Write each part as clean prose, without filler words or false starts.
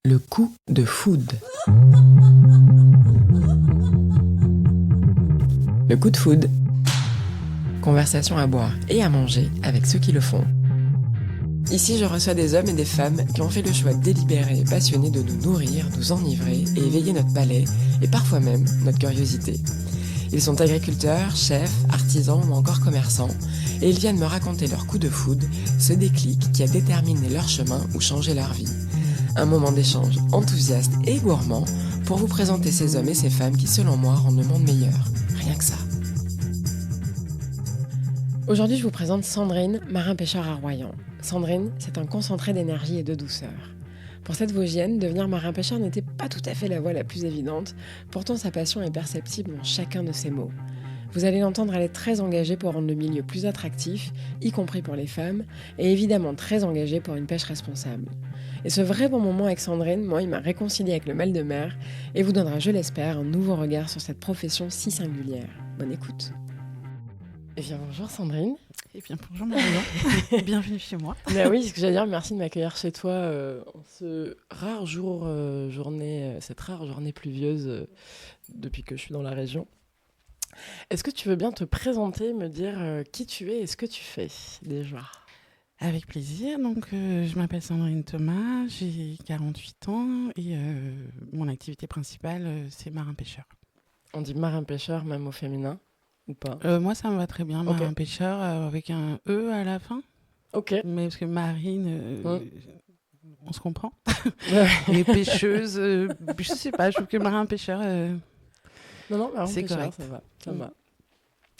Le coup de food. Le coup de food. Conversation à boire et à manger avec ceux qui le font. Ici, je reçois des hommes et des femmes qui ont fait le choix délibéré et passionné de nous nourrir, nous enivrer et éveiller notre palais et parfois même notre curiosité. Ils sont agriculteurs, chefs, artisans ou encore commerçants et ils viennent me raconter leur coup de food, ce déclic qui a déterminé leur chemin ou changé leur vie. Un moment d'échange enthousiaste et gourmand pour vous présenter ces hommes et ces femmes qui, selon moi, rendent le monde meilleur. Rien que ça. Aujourd'hui, je vous présente Sandrine, marin-pêcheur à Royan. Sandrine, c'est un concentré d'énergie et de douceur. Pour cette Vosgienne, devenir marin-pêcheur n'était pas tout à fait la voie la plus évidente, pourtant sa passion est perceptible dans chacun de ses mots. Vous allez l'entendre, elle est très engagée pour rendre le milieu plus attractif, y compris pour les femmes, et évidemment très engagée pour une pêche responsable. Et ce vrai bon moment avec Sandrine, moi, il m'a réconcilié avec le mal de mer et vous donnera, je l'espère, un nouveau regard sur cette profession si singulière. Bonne écoute. Eh bien, bonjour Sandrine. Eh bien, bonjour Marion. Bienvenue chez moi. Ben oui, ce que j'allais dire, merci de m'accueillir chez toi en ce rare jour, cette rare journée pluvieuse depuis que je suis dans la région. Est-ce que tu veux bien te présenter, me dire qui tu es et ce que tu fais déjà ? Avec plaisir. Donc, je m'appelle Sandrine Thomas, j'ai 48 ans et mon activité principale, c'est marin-pêcheur. On dit marin-pêcheur même au féminin ou pas ? Moi, ça me va très bien, Ok. marin-pêcheur avec un E à la fin. Ok. Mais parce que marine, on se comprend. Ouais. Les pêcheuses, je sais pas, je trouve que marin-pêcheur, Non, c'est marin-pêcheur, correct. ça va.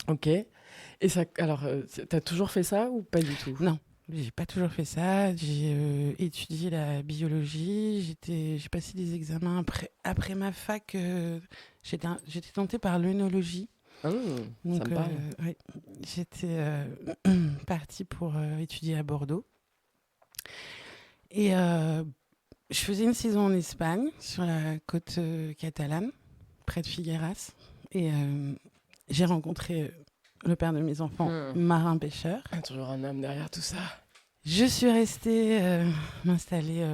Ok. Et ça, alors, t'as toujours fait ça ou pas du tout ? Non. J'ai pas toujours fait ça. J'ai étudié la biologie. J'ai passé des examens après ma fac. J'étais tentée par l'œnologie. Ça Donc, me parle. ouais, j'étais partie pour étudier à Bordeaux. Et je faisais une saison en Espagne, sur la côte catalane, près de Figueras. Et j'ai rencontré le père de mes enfants, marin-pêcheur. Toujours un homme derrière tout ça. Je suis restée m'installer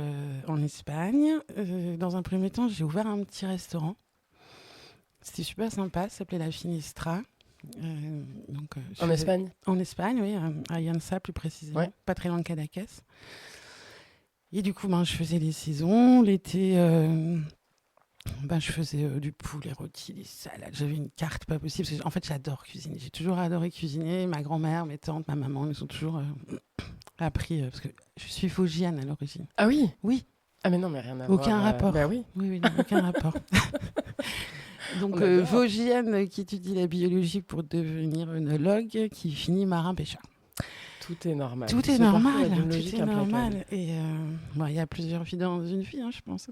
en Espagne. Dans un premier temps, j'ai ouvert un petit restaurant. C'était super sympa, ça s'appelait La Finestra. En Espagne ? En Espagne, oui, à Llança plus précisément, Ouais. pas très loin de Cadaqués. Et du coup, je faisais les saisons. L'été, je faisais du poulet rôti, des salades. J'avais une carte pas possible. En fait, j'adore cuisiner. J'ai toujours adoré cuisiner. Ma grand-mère, mes tantes, ma maman, ils ont toujours appris, parce que je suis vosgienne à l'origine. Ah oui ? Oui. Ah mais non, mais rien à Aucun voir. rapport. Bah oui. Oui, non, aucun rapport. Donc, On adore. vosgienne qui étudie la biologie pour devenir œnologue, qui finit marin-pêcheur. Tout est normal. Tout est Ce parcours normal. est d'une Tout logique est normal. implacable. Et il y a plusieurs vies dans une vie, je pense.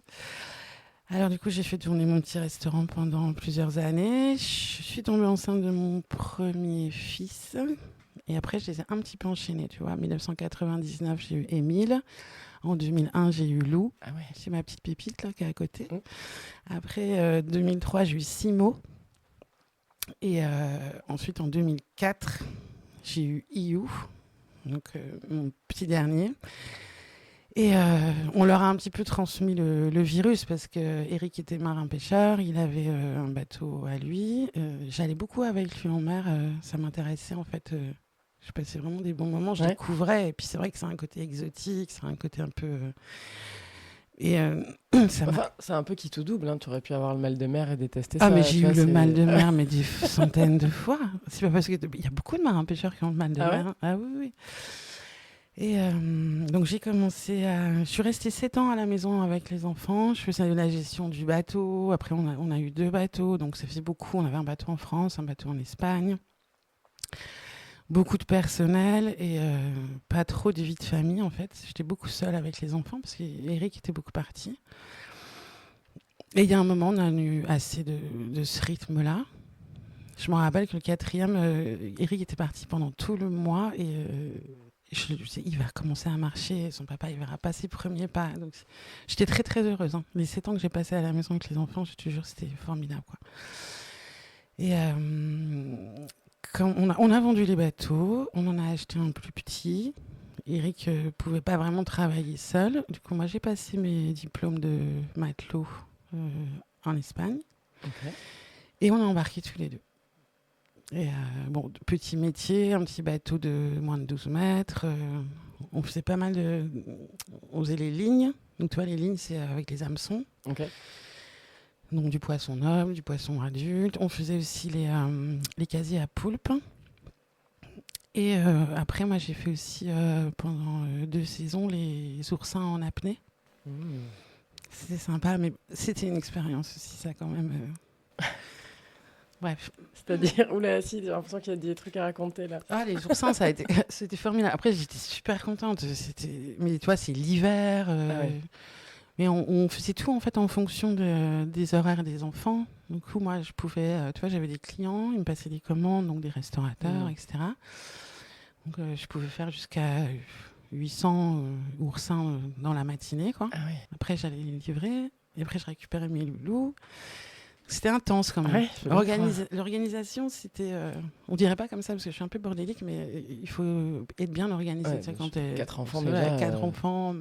Alors, du coup, j'ai fait tourner mon petit restaurant pendant plusieurs années. Je suis tombée enceinte de mon premier fils. Et après, je les ai un petit peu enchaînés, tu vois. En 1999, j'ai eu Émile. En 2001, j'ai eu Lou. Ah ouais. C'est ma petite pépite là, qui est à côté. Après, 2003, j'ai eu Simo. Et ensuite, en 2004, j'ai eu Iou, donc mon petit dernier. Et on leur a un petit peu transmis le virus parce que Eric était marin-pêcheur, il avait un bateau à lui. J'allais beaucoup avec lui en mer, ça m'intéressait en fait. Je passais vraiment des bons moments, je découvrais. Et puis c'est vrai que c'est un côté exotique, c'est un côté un peu... c'est un peu qui tout double. Tu aurais pu avoir le mal de mer et détester ça. Ah, mais j'ai eu le mal de mer, mais des centaines de fois. C'est pas parce qu'il y a beaucoup de marins-pêcheurs qui ont le mal de mer. Ouais. Ah oui. Et donc j'ai commencé je suis restée 7 ans à la maison avec les enfants. Je faisais la gestion du bateau. Après, on a eu 2 bateaux, donc ça faisait beaucoup. On avait un bateau en France, un bateau en Espagne. Beaucoup de personnel et pas trop de vie de famille, en fait. J'étais beaucoup seule avec les enfants parce qu'Eric était beaucoup parti. Et il y a un moment, on a eu assez de ce rythme-là. Je me rappelle que le 4e, Eric était parti pendant tout le mois et je me disais, il va commencer à marcher, son papa, il verra pas ses premiers pas. Donc, j'étais très, très heureuse. Les 7 ans que j'ai passés à la maison avec les enfants, je te jure, c'était formidable, quoi. Et quand on a vendu les bateaux, on en a acheté un plus petit. Eric pouvait pas vraiment travailler seul. Du coup, moi, j'ai passé mes diplômes de matelot en Espagne. Ok. Et on a embarqué tous les deux. Et bon, petit métier, un petit bateau de moins de 12 mètres. On faisait pas mal de... On faisait les lignes. Donc, tu vois, les lignes, c'est avec les hameçons. Ok. Donc, du poisson noble, du poisson adulte. On faisait aussi les casiers à poulpe. Et après, moi, j'ai fait aussi pendant 2 saisons les oursins en apnée. C'était sympa, mais c'était une expérience aussi, ça, quand même. Bref. C'est-à-dire, oula, si, j'ai l'impression qu'il y a des trucs à raconter là. Ah, les oursins, c'était formidable. Après, j'étais super contente. Mais tu vois, c'est l'hiver. Ah ouais. Mais on faisait tout, en fait, en fonction des horaires des enfants. Du coup, moi, je pouvais... tu vois, j'avais des clients, ils me passaient des commandes, donc des restaurateurs, etc. Donc, je pouvais faire jusqu'à 800 oursins dans la matinée, quoi. Ah ouais. Après, j'allais les livrer. Et après, je récupérais mes loulous. C'était intense quand même. Ouais, je peux bien croire. L'organisation, c'était... on dirait pas comme ça, parce que je suis un peu bordélique, mais il faut être bien organisé. Ouais, tu sais, bien quand sûr. 4 enfants voilà, déjà. 4 enfants,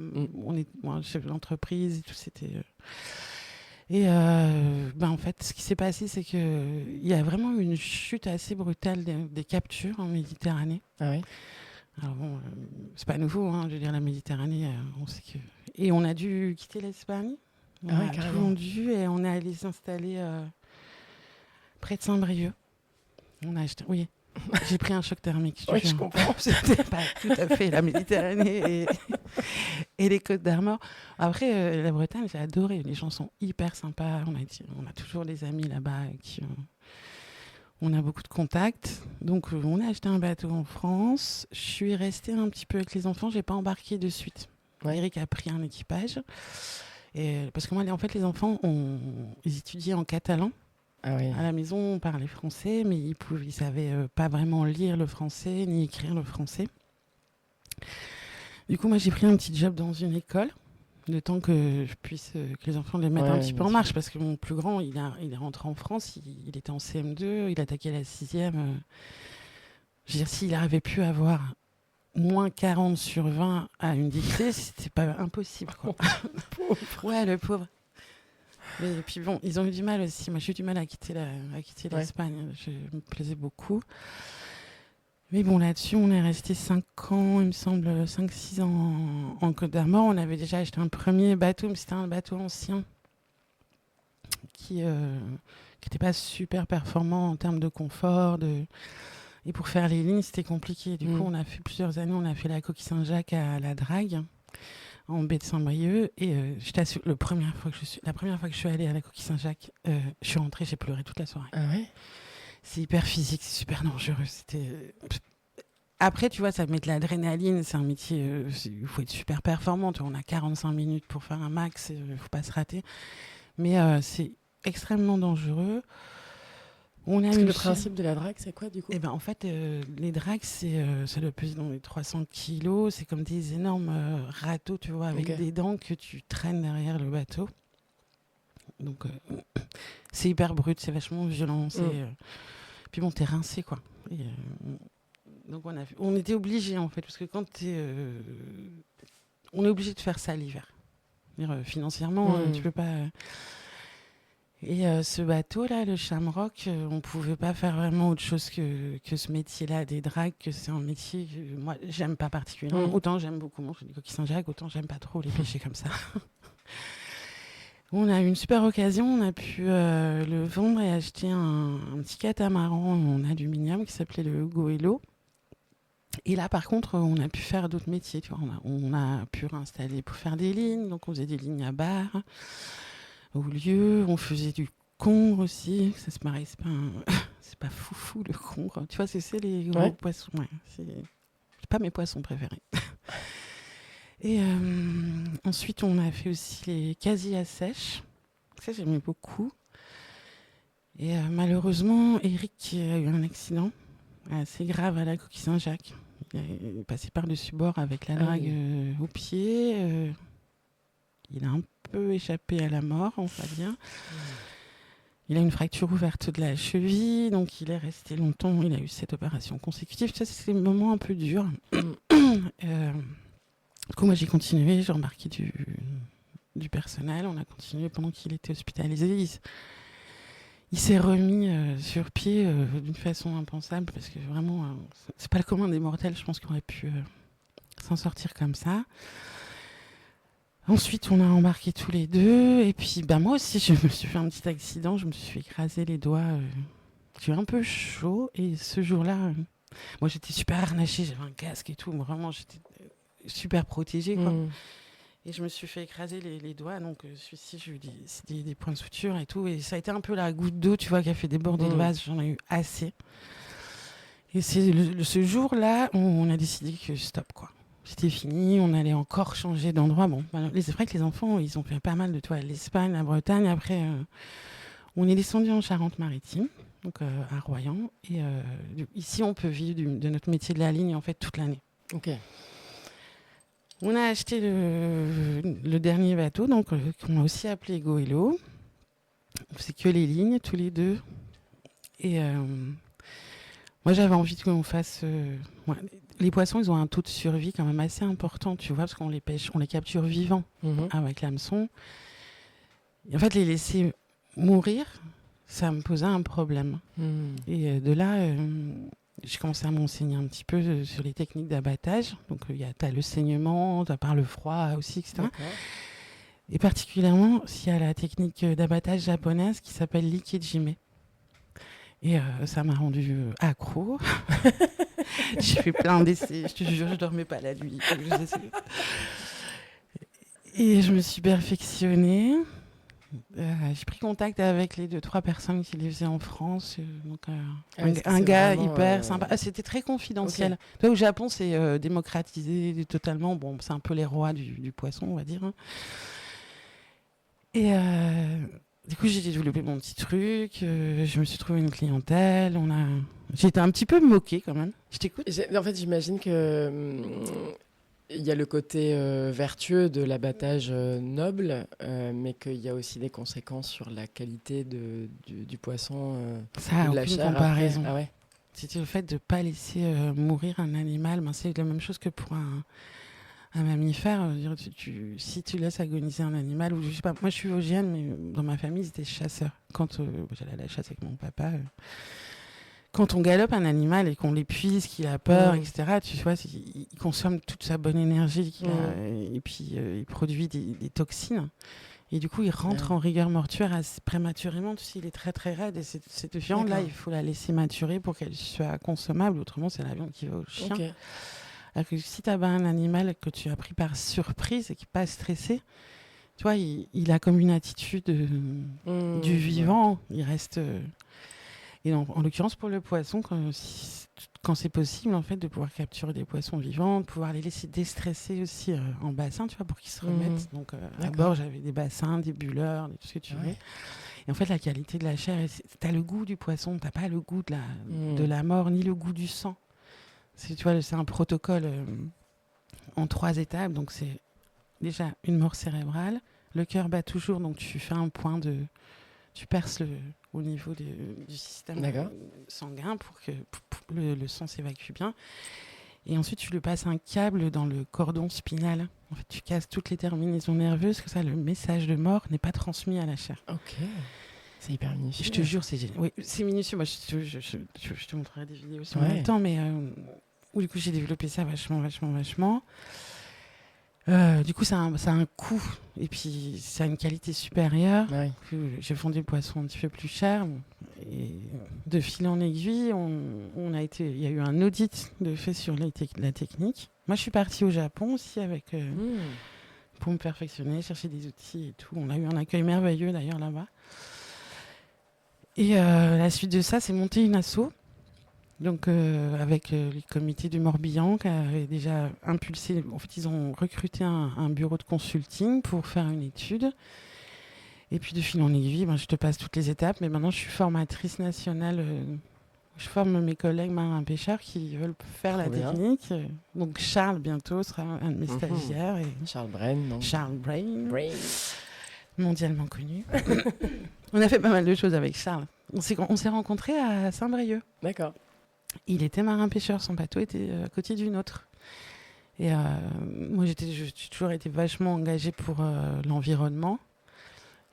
moi, chef d'entreprise et tout, c'était... Et en fait, ce qui s'est passé, c'est qu'il y a vraiment eu une chute assez brutale des captures en Méditerranée. Ah oui. Alors bon, c'est pas nouveau, hein, je veux dire, la Méditerranée, on sait que... Et on a dû quitter l'Espagne. On Ah ouais, a tout carrément. vendu et on est allé s'installer près de Saint-Brieuc. On a acheté... Oui, j'ai pris un choc thermique, je te Oui, jure. je comprends. C'était pas tout à fait la Méditerranée et les Côtes d'Armor. Après, la Bretagne, j'ai adoré. Les gens sont hyper sympas. On a toujours des amis là-bas avec qui on a beaucoup de contacts. Donc, on a acheté un bateau en France. Je suis restée un petit peu avec les enfants. J'ai pas embarqué de suite. Ouais. Eric a pris un équipage. Et, parce que moi, en fait, les enfants, ils étudiaient en catalan. Ah oui. À la maison, on parlait français, mais ils savaient pas vraiment lire le français ni écrire le français. Du coup, moi, j'ai pris un petit job dans une école, le temps que je puisse, que les enfants les mettent un petit peu en marche, parce que mon plus grand, il est rentré en France, il était en CM2, il attaquait la 6e. Je veux dire, s'il n'arrivait plus à avoir moins 40 sur 20 à une dictée, c'était pas impossible, quoi. Ouais, le pauvre. Mais puis bon, ils ont eu du mal aussi. Moi, j'ai eu du mal à quitter l'Espagne. Je me plaisais beaucoup. Mais bon, là-dessus, on est resté 5 ans, il me semble, 5-6 ans en Côte d'Armor. On avait déjà acheté un premier bateau, mais c'était un bateau ancien qui n'était pas super performant en termes de confort. Et pour faire les lignes, c'était compliqué. Du coup, on a fait plusieurs années. On a fait la Coquille Saint-Jacques à la Drague, en baie de Saint-Brieuc. Et je t'assure, la première fois que je suis allée à la Coquille Saint-Jacques, je suis rentrée, j'ai pleuré toute la soirée. Ah ouais. C'est hyper physique, c'est super dangereux. Après, tu vois, ça met de l'adrénaline. C'est un métier, il faut être super performant. Tu vois, on a 45 minutes pour faire un max, il ne faut pas se rater. Mais c'est extrêmement dangereux. Le principe de la drague, c'est quoi du coup? En fait, les dragues, ça doit peser dans les 300 kilos. C'est comme des énormes râteaux, tu vois, avec des dents que tu traînes derrière le bateau. Donc, c'est hyper brut, c'est vachement violent. Puis bon, t'es rincé, quoi. Et, donc, on était obligés, en fait, parce que on est obligé de faire ça l'hiver. Financièrement, tu peux pas... Et ce bateau-là, le Shamrock, on pouvait pas faire vraiment autre chose que ce métier-là des dragues, que c'est un métier que moi, j'aime pas particulièrement. Autant j'aime beaucoup manger des coquilles Saint-Jacques, autant j'aime pas trop les pêcher comme ça. On a eu une super occasion, on a pu le vendre et acheter un petit catamaran en aluminium qui s'appelait le Goélo. Et là, par contre, on a pu faire d'autres métiers. Tu vois, on a pu réinstaller pour faire des lignes, donc on faisait des lignes à barre. Au lieu, on faisait du congre aussi. Ça se marie, c'est pas foufou le congre. Tu vois, c'est les gros poissons. Ouais, c'est pas mes poissons préférés. Et ensuite, on a fait aussi les casiers à sèche. Ça, j'aimais beaucoup. Et malheureusement, Eric a eu un accident assez grave à la Coquille Saint-Jacques. Il est passé par-dessus bord avec la drague au pied. Il a un peu échappé à la mort, on va dire. Il a une fracture ouverte de la cheville, donc il est resté longtemps. Il a eu 7 opérations consécutives. Ça, c'est des moments un peu durs. Du coup, moi, j'ai continué. J'ai embarqué du personnel. On a continué pendant qu'il était hospitalisé. Il s'est remis sur pied d'une façon impensable parce que vraiment, c'est pas le commun des mortels, je pense, qu'on aurait pu s'en sortir comme ça. Ensuite, on a embarqué tous les deux. Et puis, moi aussi, je me suis fait un petit accident. Je me suis fait écraser les doigts. J'ai eu un peu chaud. Et ce jour-là, moi, j'étais super harnachée. J'avais un casque et tout. Vraiment, j'étais super protégée, quoi. Et je me suis fait écraser les doigts. Donc, celui-ci, j'ai eu des points de suture et tout. Et ça a été un peu la goutte d'eau, tu vois, qui a fait déborder le vase. J'en ai eu assez. Et c'est ce jour-là, on a décidé que stop, quoi. C'était fini, on allait encore changer d'endroit. Bon, c'est vrai que les enfants, ils ont fait pas mal de toits. L'Espagne, la Bretagne. Après, on est descendu en Charente-Maritime, donc à Royan. Et ici, on peut vivre de notre métier de la ligne, en fait, toute l'année. Ok. On a acheté le dernier bateau, donc qu'on a aussi appelé Goélo. C'est que les lignes, tous les deux. Et moi, j'avais envie qu'on fasse... les poissons, ils ont un taux de survie quand même assez important, tu vois, parce qu'on les pêche, on les capture vivants avec l'hameçon. Et en fait, les laisser mourir, ça me posait un problème. Et de là, j'ai commencé à m'enseigner un petit peu sur les techniques d'abattage. Donc, t'as le saignement, t'as par le froid aussi, etc. D'accord. Et particulièrement, s'il y a la technique d'abattage japonaise qui s'appelle l'ikejime. Et ça m'a rendu accro. J'ai fait plein d'essais, je te jure, je dormais pas la nuit. Et je me suis perfectionnée. J'ai pris contact avec les 2-3 personnes qui les faisaient en France. Donc, un gars hyper sympa. C'était très confidentiel. Okay. Toi, au Japon, c'est démocratisé totalement. Bon, c'est un peu les rois du poisson, on va dire. Hein. Et du coup, j'ai développé mon petit truc. Je me suis trouvé une clientèle. J'ai été un petit peu moquée quand même. Je t'écoute. En fait, j'imagine que il y a le côté vertueux de l'abattage noble, mais qu'il y a aussi des conséquences sur la qualité du poisson. Ça a aucune comparaison. Ah ouais. C'était le fait de ne pas laisser mourir un animal. C'est la même chose que pour un mammifère. Si tu laisses agoniser un animal, ou je sais pas, moi je suis vosgienne, mais dans ma famille, c'était chasseurs. Quand j'allais à la chasse avec mon papa... Quand on galope un animal et qu'on l'épuise, qu'il a peur, etc., tu vois, il consomme toute sa bonne énergie qu'il a, et puis il produit des toxines. Et du coup, il rentre en rigueur mortuaire assez prématurément. Tu sais, il est très très raide. Et cette viande-là, il faut la laisser maturer pour qu'elle soit consommable. Autrement, c'est la viande qui va au chien. Okay. Alors que si tu as un animal que tu as pris par surprise et qui n'est pas stressé, tu vois, il a comme une attitude du vivant. Il reste... Et en l'occurrence, pour le poisson, quand c'est possible, en fait, de pouvoir capturer des poissons vivants, de pouvoir les laisser déstresser aussi en bassin, tu vois, pour qu'ils se remettent. Donc, à bord, j'avais des bassins, des bulleurs, tout ce que tu veux. Et en fait, la qualité de la chair, t'as le goût du poisson, t'as pas le goût de la mort, ni le goût du sang. Tu vois, c'est un protocole en 3 étapes. Donc, c'est déjà une mort cérébrale. Le cœur bat toujours, donc tu fais un point de... Tu perces au niveau du système sanguin pour que le sang s'évacue bien. Et ensuite, tu lui passes un câble dans le cordon spinal. En fait, tu casses toutes les terminaisons nerveuses, que ça, le message de mort n'est pas transmis à la chair. Ok. C'est hyper minutieux. Je te jure, c'est génial. Oui, c'est minutieux. Moi, je te montrerai des vidéos aussi en même temps, mais du coup, j'ai développé ça vachement. Du coup, ça a un coût et puis ça a une qualité supérieure. J'ai vendu le poisson un petit peu plus cher. Et de fil en aiguille, il y a eu un audit de fait sur la technique. Moi, je suis partie au Japon aussi pour me perfectionner, chercher des outils et tout. On a eu un accueil merveilleux d'ailleurs là-bas. Et la suite de ça, c'est monter une asso. Donc, avec le comité du Morbihan qui avait déjà impulsé, en fait, ils ont recruté un bureau de consulting pour faire une étude. Et puis, de fil en aiguille, je te passe toutes les étapes. Mais maintenant, je suis formatrice nationale. Je forme mes collègues marins pêcheurs qui veulent faire la technique. Donc, Charles, bientôt, sera un de mes stagiaires. Et Charles Brain, non? Charles Brain. mondialement connu. On a fait pas mal de choses avec Charles. On s'est rencontrés à Saint-Brieuc. D'accord. Il était marin-pêcheur, son bateau était à côté du nôtre. Et moi, j'ai toujours été vachement engagée pour l'environnement.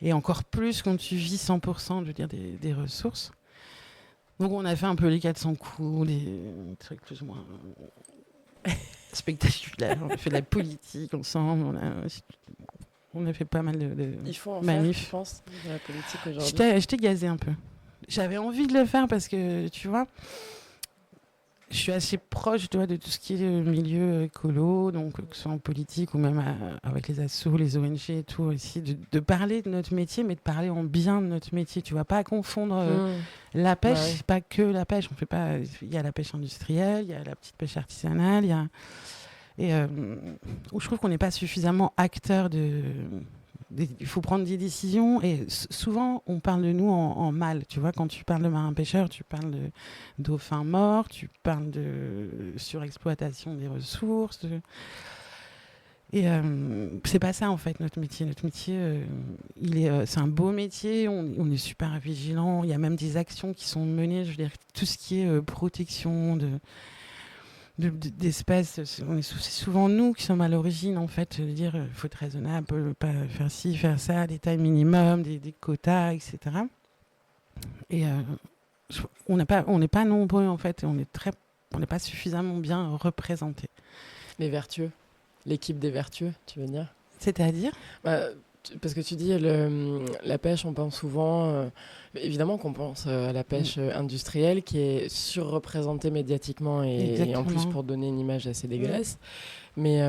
Et encore plus quand tu vis 100%, je veux dire, des ressources. Donc, on a fait un peu les 400 coups, des trucs plus ou moins spectaculaires. On a fait de la politique ensemble. On a fait pas mal de Il faut en manifs. faire, je pense, de la politique aujourd'hui. Je t'ai gazé un peu. J'avais envie de le faire parce que, tu vois, je suis assez proche de tout ce qui est le milieu écolo, donc que ce soit en politique ou même avec les assos, les ONG et tout aussi, de parler de notre métier, mais de parler en bien de notre métier. Tu vas pas confondre la pêche, Ouais. c'est pas que la pêche. On fait pas. Il y a la pêche industrielle, il y a la petite pêche artisanale, il y a où je trouve qu'on n'est pas suffisamment acteur il faut prendre des décisions et souvent on parle de nous en mal. Tu vois, quand tu parles de marin-pêcheur, tu parles de dauphins morts, tu parles de surexploitation des ressources. Et c'est pas ça en fait notre métier. Notre métier, c'est un beau métier, on est super vigilant. Il y a même des actions qui sont menées, je veux dire, tout ce qui est protection d'espèces, c'est souvent nous qui sommes à l'origine en fait, de dire il faut être raisonnable, pas faire ci, faire ça, des tailles minimum, des quotas, etc. Et on n'est pas nombreux en fait, on n'est pas suffisamment bien représentés. Les vertueux, l'équipe des vertueux, tu veux dire? C'est-à-dire parce que tu dis la pêche, on pense souvent, évidemment qu'on pense à la pêche industrielle qui est surreprésentée médiatiquement et en plus pour donner une image assez dégueulasse. Mais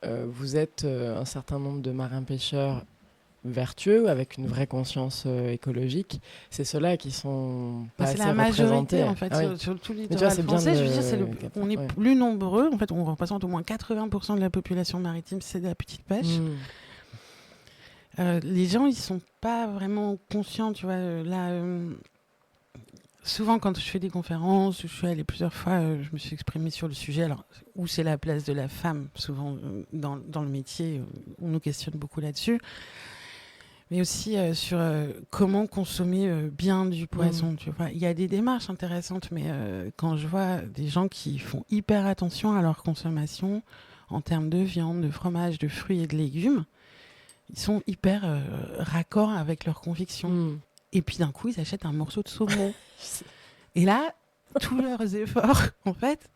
vous êtes un certain nombre de marins-pêcheurs vertueux avec une vraie conscience écologique. C'est ceux-là qui sont pas assez représentés. C'est la majorité en fait sur tout le littoral français. Je veux dire, on est plus nombreux. En fait, on représente au moins 80% de la population maritime, c'est de la petite pêche. Les gens, ils sont pas vraiment conscients, tu vois. Souvent, quand je fais des conférences, je suis allée plusieurs fois, je me suis exprimée sur le sujet. Alors, où c'est la place de la femme, souvent dans le métier, on nous questionne beaucoup là-dessus. Mais aussi sur comment consommer bien du poisson, tu vois. Il y a des démarches intéressantes, mais quand je vois des gens qui font hyper attention à leur consommation en termes de viande, de fromage, de fruits et de légumes, ils sont hyper raccords avec leurs convictions. Et puis d'un coup, ils achètent un morceau de saumon. Et là, tous leurs efforts, en fait,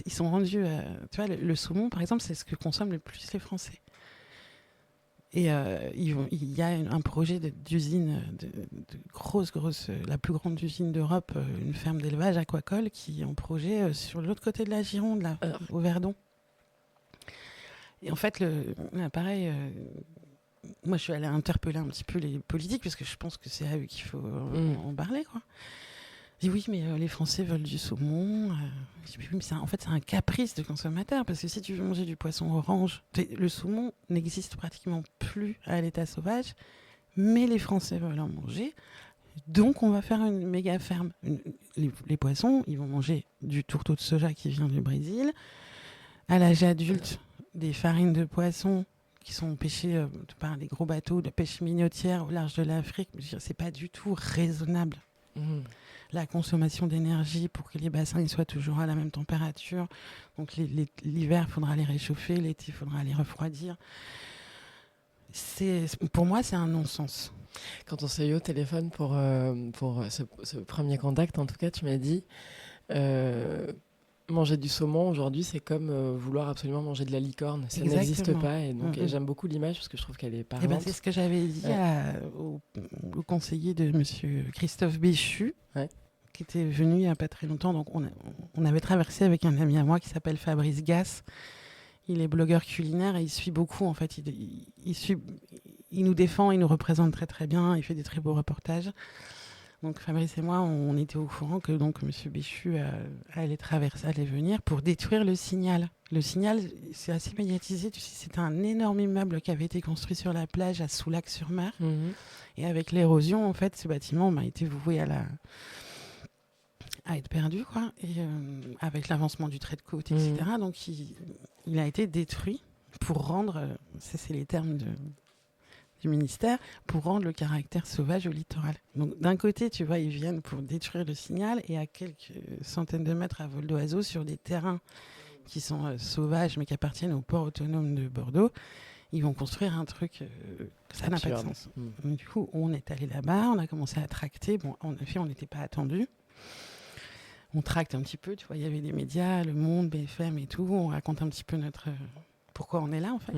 ils sont rendus... tu vois, le saumon, par exemple, c'est ce que consomment le plus les Français. Et il y a un projet d'usine, de grosse, la plus grande usine d'Europe, une ferme d'élevage aquacole, qui est en projet sur l'autre côté de la Gironde, là, au Verdon. Et en fait, pareil... moi, je suis allée interpeller un petit peu les politiques parce que je pense que c'est à eux qu'il faut en parler, quoi. Je dis oui, mais les Français veulent du saumon. Je dis oui, mais en fait, c'est un caprice de consommateur parce que si tu veux manger du poisson orange, le saumon n'existe pratiquement plus à l'état sauvage, mais les Français veulent en manger. Donc, on va faire une méga ferme. Les poissons, ils vont manger du tourteau de soja qui vient du Brésil. À l'âge adulte, des farines de poisson qui sont pêchés par des gros bateaux de pêche minotière au large de l'Afrique. C'est pas du tout raisonnable. La consommation d'énergie pour que les bassins soient toujours à la même température. Donc l'hiver, il faudra les réchauffer, l'été, il faudra les refroidir. Pour moi, c'est un non-sens. Quand on s'est eu au téléphone pour ce premier contact, en tout cas, tu m'as dit... manger du saumon aujourd'hui, c'est comme vouloir absolument manger de la licorne. Ça n'existe pas. Et donc, j'aime beaucoup l'image parce que je trouve qu'elle est parlante. C'est ce que j'avais dit au conseiller de monsieur Christophe Béchu, qui était venu il n'y a pas très longtemps. Donc, on avait traversé avec un ami à moi qui s'appelle Fabrice Gasse. Il est blogueur culinaire et il suit beaucoup. En fait, il nous défend, il nous représente très très bien. Il fait des très beaux reportages. Donc Fabrice et moi, on était au courant que donc Monsieur Béchu allait venir pour détruire le Signal. Le Signal, c'est assez médiatisé. Tu sais, c'est un énorme immeuble qui avait été construit sur la plage à Soulac-sur-Mer. Et avec l'érosion, en fait, ce bâtiment a été voué à être perdu, quoi. Et avec l'avancement du trait de côte, etc. Donc il a été détruit pour rendre, ça c'est les termes du ministère pour rendre le caractère sauvage au littoral. Donc d'un côté, tu vois, ils viennent pour détruire le signal et à quelques centaines de mètres à vol d'oiseau sur des terrains qui sont sauvages mais qui appartiennent au port autonome de Bordeaux, ils vont construire un truc, ça n'a pas de sens. Donc, du coup, on est allé là-bas, on a commencé à tracter. Bon, en effet, on n'était pas attendus. On tracte un petit peu, tu vois, il y avait des médias, Le Monde, BFM et tout. On raconte un petit peu pourquoi on est là, en fait.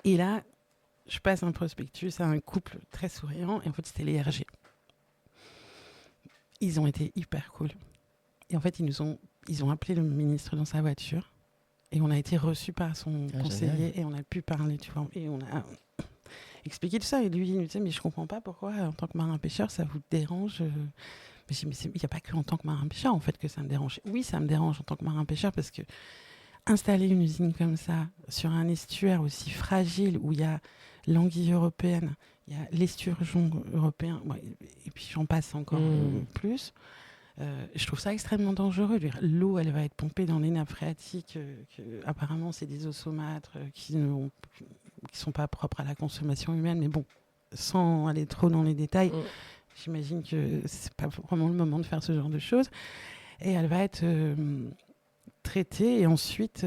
Et là, je passe un prospectus à un couple très souriant. Et en fait, c'était les RG. Ils ont été hyper cool. Et en fait, ils ont appelé le ministre dans sa voiture. Et on a été reçus par son conseiller. Génial. Et on a pu parler, tu vois. Et on a expliqué tout ça. Et lui, il nous disait, mais je comprends pas pourquoi, en tant que marin-pêcheur, ça vous dérange. Mais il n'y a pas que en tant que marin-pêcheur, en fait, que ça me dérange. Oui, ça me dérange en tant que marin-pêcheur parce que installer une usine comme ça, sur un estuaire aussi fragile, où il y a l'anguille européenne, il y a l'esturgeon européen, et puis j'en passe encore plus, je trouve ça extrêmement dangereux. L'eau, elle va être pompée dans les nappes phréatiques, apparemment, c'est des eaux saumâtres qui ne sont pas propres à la consommation humaine, mais bon, sans aller trop dans les détails, j'imagine que c'est pas vraiment le moment de faire ce genre de choses. Et elle va être traitée et ensuite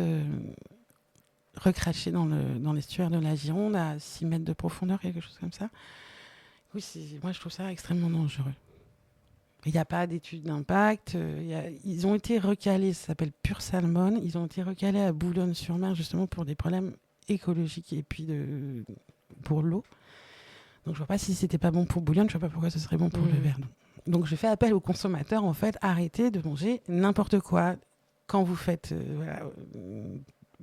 recrachée dans l'estuaire de la Gironde à 6 mètres de profondeur, quelque chose comme ça. Oui, moi je trouve ça extrêmement dangereux. Il n'y a pas d'études d'impact. Ils ont été recalés, ça s'appelle Pure Salmon. Ils ont été recalés à Boulogne-sur-Mer justement pour des problèmes écologiques et puis pour l'eau. Donc je vois pas si c'était pas bon pour Boulogne, je vois pas pourquoi ce serait bon pour le Verdon. Donc je fais appel aux consommateurs, en fait, arrêtez de manger n'importe quoi. Quand vous faites,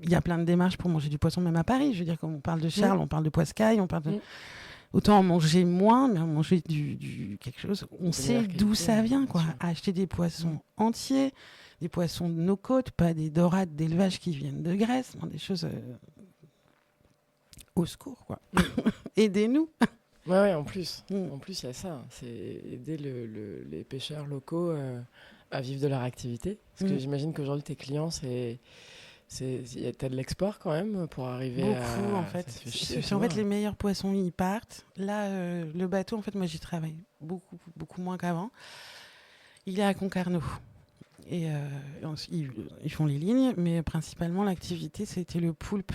il y a plein de démarches pour manger du poisson, même à Paris. Je veux dire, quand on parle de Charles, on parle de Poiscaille, on parle de... Autant en manger moins, mais en manger quelque chose. On sait d'où ça vient, quoi. Acheter des poissons entiers, des poissons de nos côtes, pas des dorades d'élevage qui viennent de Grèce, des choses au secours, quoi. Aidez-nous. Ouais, en plus, il y a ça. C'est aider les pêcheurs locaux à vivre de leur activité. Parce que j'imagine qu'aujourd'hui, tes clients, t'as de l'export quand même pour arriver beaucoup, en fait. En fait, les meilleurs poissons, ils partent. Là, le bateau, en fait, moi, j'y travaille beaucoup, beaucoup moins qu'avant. Il est à Concarneau. Et ils font les lignes, mais principalement, l'activité, c'était le poulpe.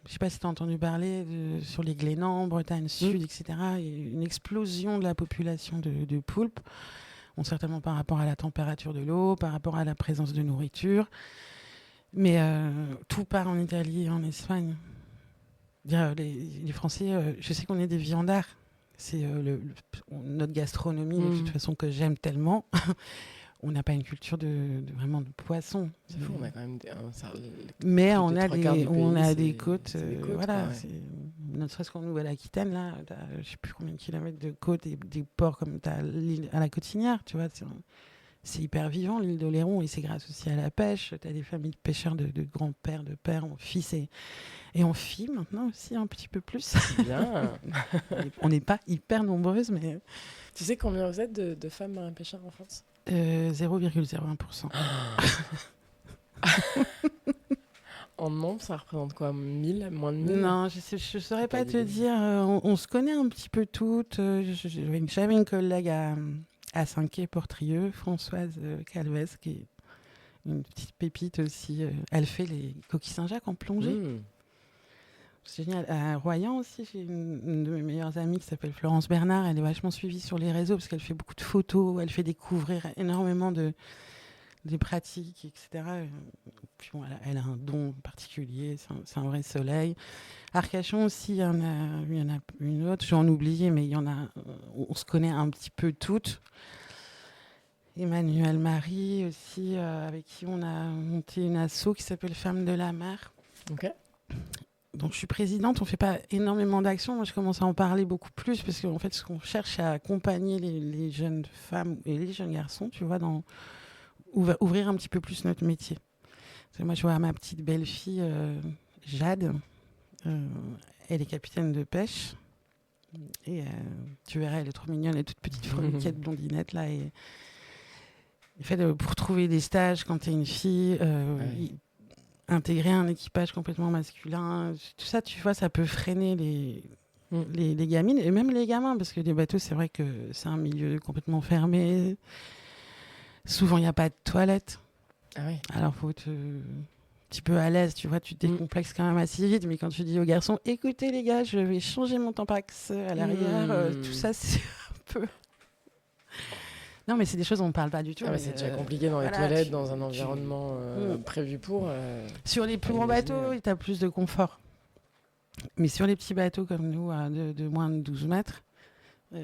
Je ne sais pas si tu as entendu parler sur les Glénans, Bretagne Sud, etc. Il y a une explosion de la population de poulpes. Bon, certainement par rapport à la température de l'eau, par rapport à la présence de nourriture. Mais tout part en Italie et en Espagne. Les Français, je sais qu'on est des viandards. C'est notre gastronomie, de toute façon, que j'aime tellement. On n'a pas une culture vraiment de poisson. C'est fou, on a quand même mais on a des côtes. Voilà, ne serait-ce qu'en Nouvelle-Aquitaine, là, je ne sais plus combien de kilomètres de côtes et des ports comme tu as l'île à la Cotinière, tu vois. C'est hyper vivant, l'île d'Oléron, et c'est grâce aussi à la pêche. Tu as des familles de pêcheurs de grands-pères, de pères, en fils et en filles maintenant aussi, un petit peu plus. Bien. On n'est pas hyper nombreuses, mais... Tu sais combien vous êtes de femmes marins-pêcheurs en France ? 0,01%. En nombre, ça représente quoi ? 1000 ? Moins de 1000 ? Non, je ne saurais pas te dire. On se connaît un petit peu toutes. J'avais une collègue à Saint-Quay-Portrieux, Françoise Calves, qui est une petite pépite aussi. Elle fait les coquilles Saint-Jacques en plongée. C'est génial. À Royan aussi, j'ai une de mes meilleures amies qui s'appelle Florence Bernard. Elle est vachement suivie sur les réseaux parce qu'elle fait beaucoup de photos. Elle fait découvrir énormément des pratiques, etc. Puis bon, elle a un don particulier. C'est un vrai soleil. Arcachon aussi, il y en a une autre. J'en oublie, mais il y en a. On se connaît un petit peu toutes. Emmanuelle Marie aussi, avec qui on a monté une asso qui s'appelle Femmes de la Mer. Ok. Donc, je suis présidente, on ne fait pas énormément d'actions. Moi, je commence à en parler beaucoup plus parce qu'en fait, ce qu'on cherche, c'est à accompagner les jeunes femmes et les jeunes garçons, tu vois, ouvrir un petit peu plus notre métier. Parce que moi, je vois ma petite belle-fille, Jade, elle est capitaine de pêche. Et tu verras, elle est trop mignonne, elle est toute petite froliquette blondinette, là. Et en fait, pour trouver des stages quand tu es une fille... intégrer un équipage complètement masculin, tout ça, tu vois, ça peut freiner les gamines et même les gamins, parce que les bateaux, c'est vrai que c'est un milieu complètement fermé. Souvent, il n'y a pas de toilette. Ah oui. Alors, faut être un petit peu à l'aise, tu vois, tu te décomplexes quand même assez vite. Mais quand tu dis aux garçons, écoutez les gars, je vais changer mon tampax à l'arrière, tout ça, c'est un peu... Non, mais c'est des choses dont on ne parle pas du tout. Ah, mais c'est déjà compliqué dans les toilettes, dans un environnement prévu pour. Sur les plus gros bateaux, tu as plus de confort. Mais sur les petits bateaux comme nous, de moins de 12 mètres, il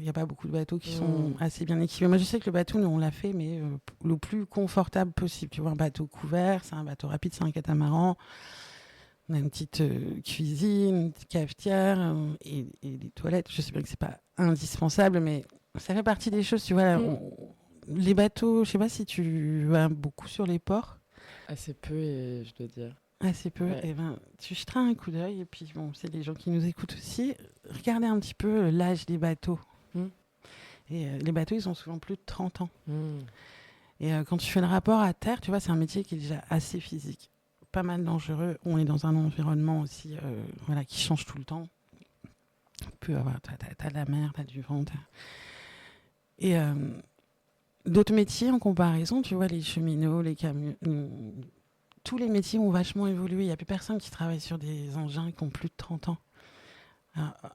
n'y a pas beaucoup de bateaux qui sont assez bien équipés. Moi, je sais que le bateau, nous, on l'a fait, mais le plus confortable possible. Tu vois, un bateau couvert, c'est un bateau rapide, c'est un catamaran. On a une petite cuisine, une petite cafetière et des toilettes. Je sais bien que c'est pas indispensable, mais ça fait partie des choses. Tu vois, les bateaux, je sais pas si tu vas beaucoup sur les ports. Assez peu, et je dois dire. Assez peu. Ouais. Et tu jeteras un coup d'œil. Et puis, bon, c'est les gens qui nous écoutent aussi. Regardez un petit peu l'âge des bateaux. Et les bateaux, ils ont souvent plus de 30 ans. Et quand tu fais le rapport à terre, tu vois, c'est un métier qui est déjà assez physique. Pas mal dangereux. On est dans un environnement aussi qui change tout le temps. T'as de la mer, t'as du vent. Et d'autres métiers en comparaison, tu vois, les cheminots, les camions, tous les métiers ont vachement évolué. Il n'y a plus personne qui travaille sur des engins qui ont plus de 30 ans.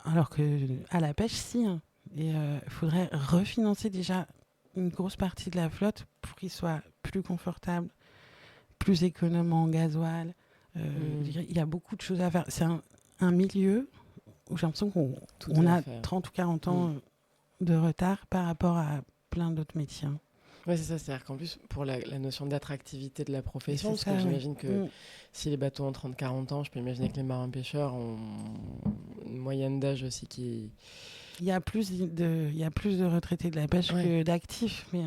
Alors qu'à la pêche, si. Hein. Et il faudrait refinancer déjà une grosse partie de la flotte pour qu'ils soient plus confortables, plus économes en gasoil. Il y a beaucoup de choses à faire. C'est un milieu où j'ai l'impression qu'on a 30 ou 40 ans de retard par rapport à plein d'autres métiers. Oui, c'est ça. C'est-à-dire qu'en plus, pour la notion d'attractivité de la profession, parce que j'imagine que si les bateaux ont 30-40 ans, je peux imaginer que les marins-pêcheurs ont une moyenne d'âge aussi qui... Il y a plus de retraités de la pêche que d'actifs. Mais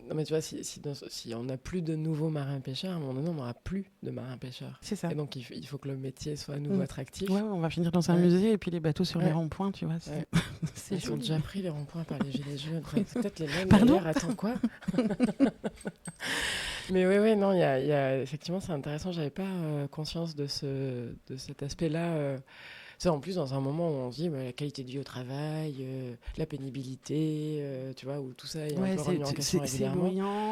non, mais tu vois, si on n'a plus de nouveaux marins-pêcheurs, à un moment donné, on n'aura plus de marins-pêcheurs. C'est ça. Et donc, il faut que le métier soit à nouveau attractif. Ouais, on va finir dans un musée et puis les bateaux sur les ronds-points, tu vois. Ils sont déjà pris les ronds-points par les gilets jaunes. C'est peut-être les mêmes. Pardon ? D'ailleurs, attends, quoi ? Mais oui, non, il y a effectivement, c'est intéressant. J'avais pas conscience de cet aspect-là. Ça, en plus, dans un moment où on se dit la qualité de vie au travail, la pénibilité, tu vois, où tout ça est un peu remis en question régulièrement.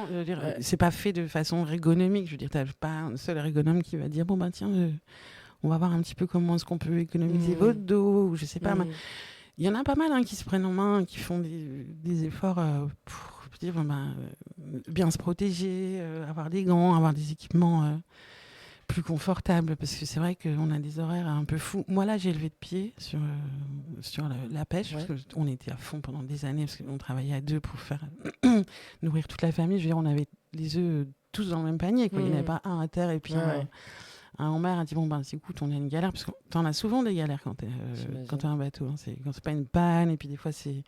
C'est bruyant. C'est pas fait de façon ergonomique. Je veux dire, t'as pas un seul ergonome qui va dire bon ben tiens, on va voir un petit peu comment est-ce qu'on peut économiser votre dos, ou je sais pas. Il y en a pas mal qui se prennent en main, qui font des efforts pour dire bien se protéger, avoir des gants, avoir des équipements plus confortable, parce que c'est vrai qu'on a des horaires un peu fous. Moi là j'ai levé de pied sur la pêche, parce qu'on était à fond pendant des années, parce qu'on travaillait à deux pour faire nourrir toute la famille. Je veux dire, on avait les œufs tous dans le même panier, quoi. Il n'y en avait pas un à terre et puis un en mer a dit écoute, on a une galère, parce que t'en as souvent des galères quand t'as un bateau, hein. Quand c'est pas une panne, et puis des fois c'est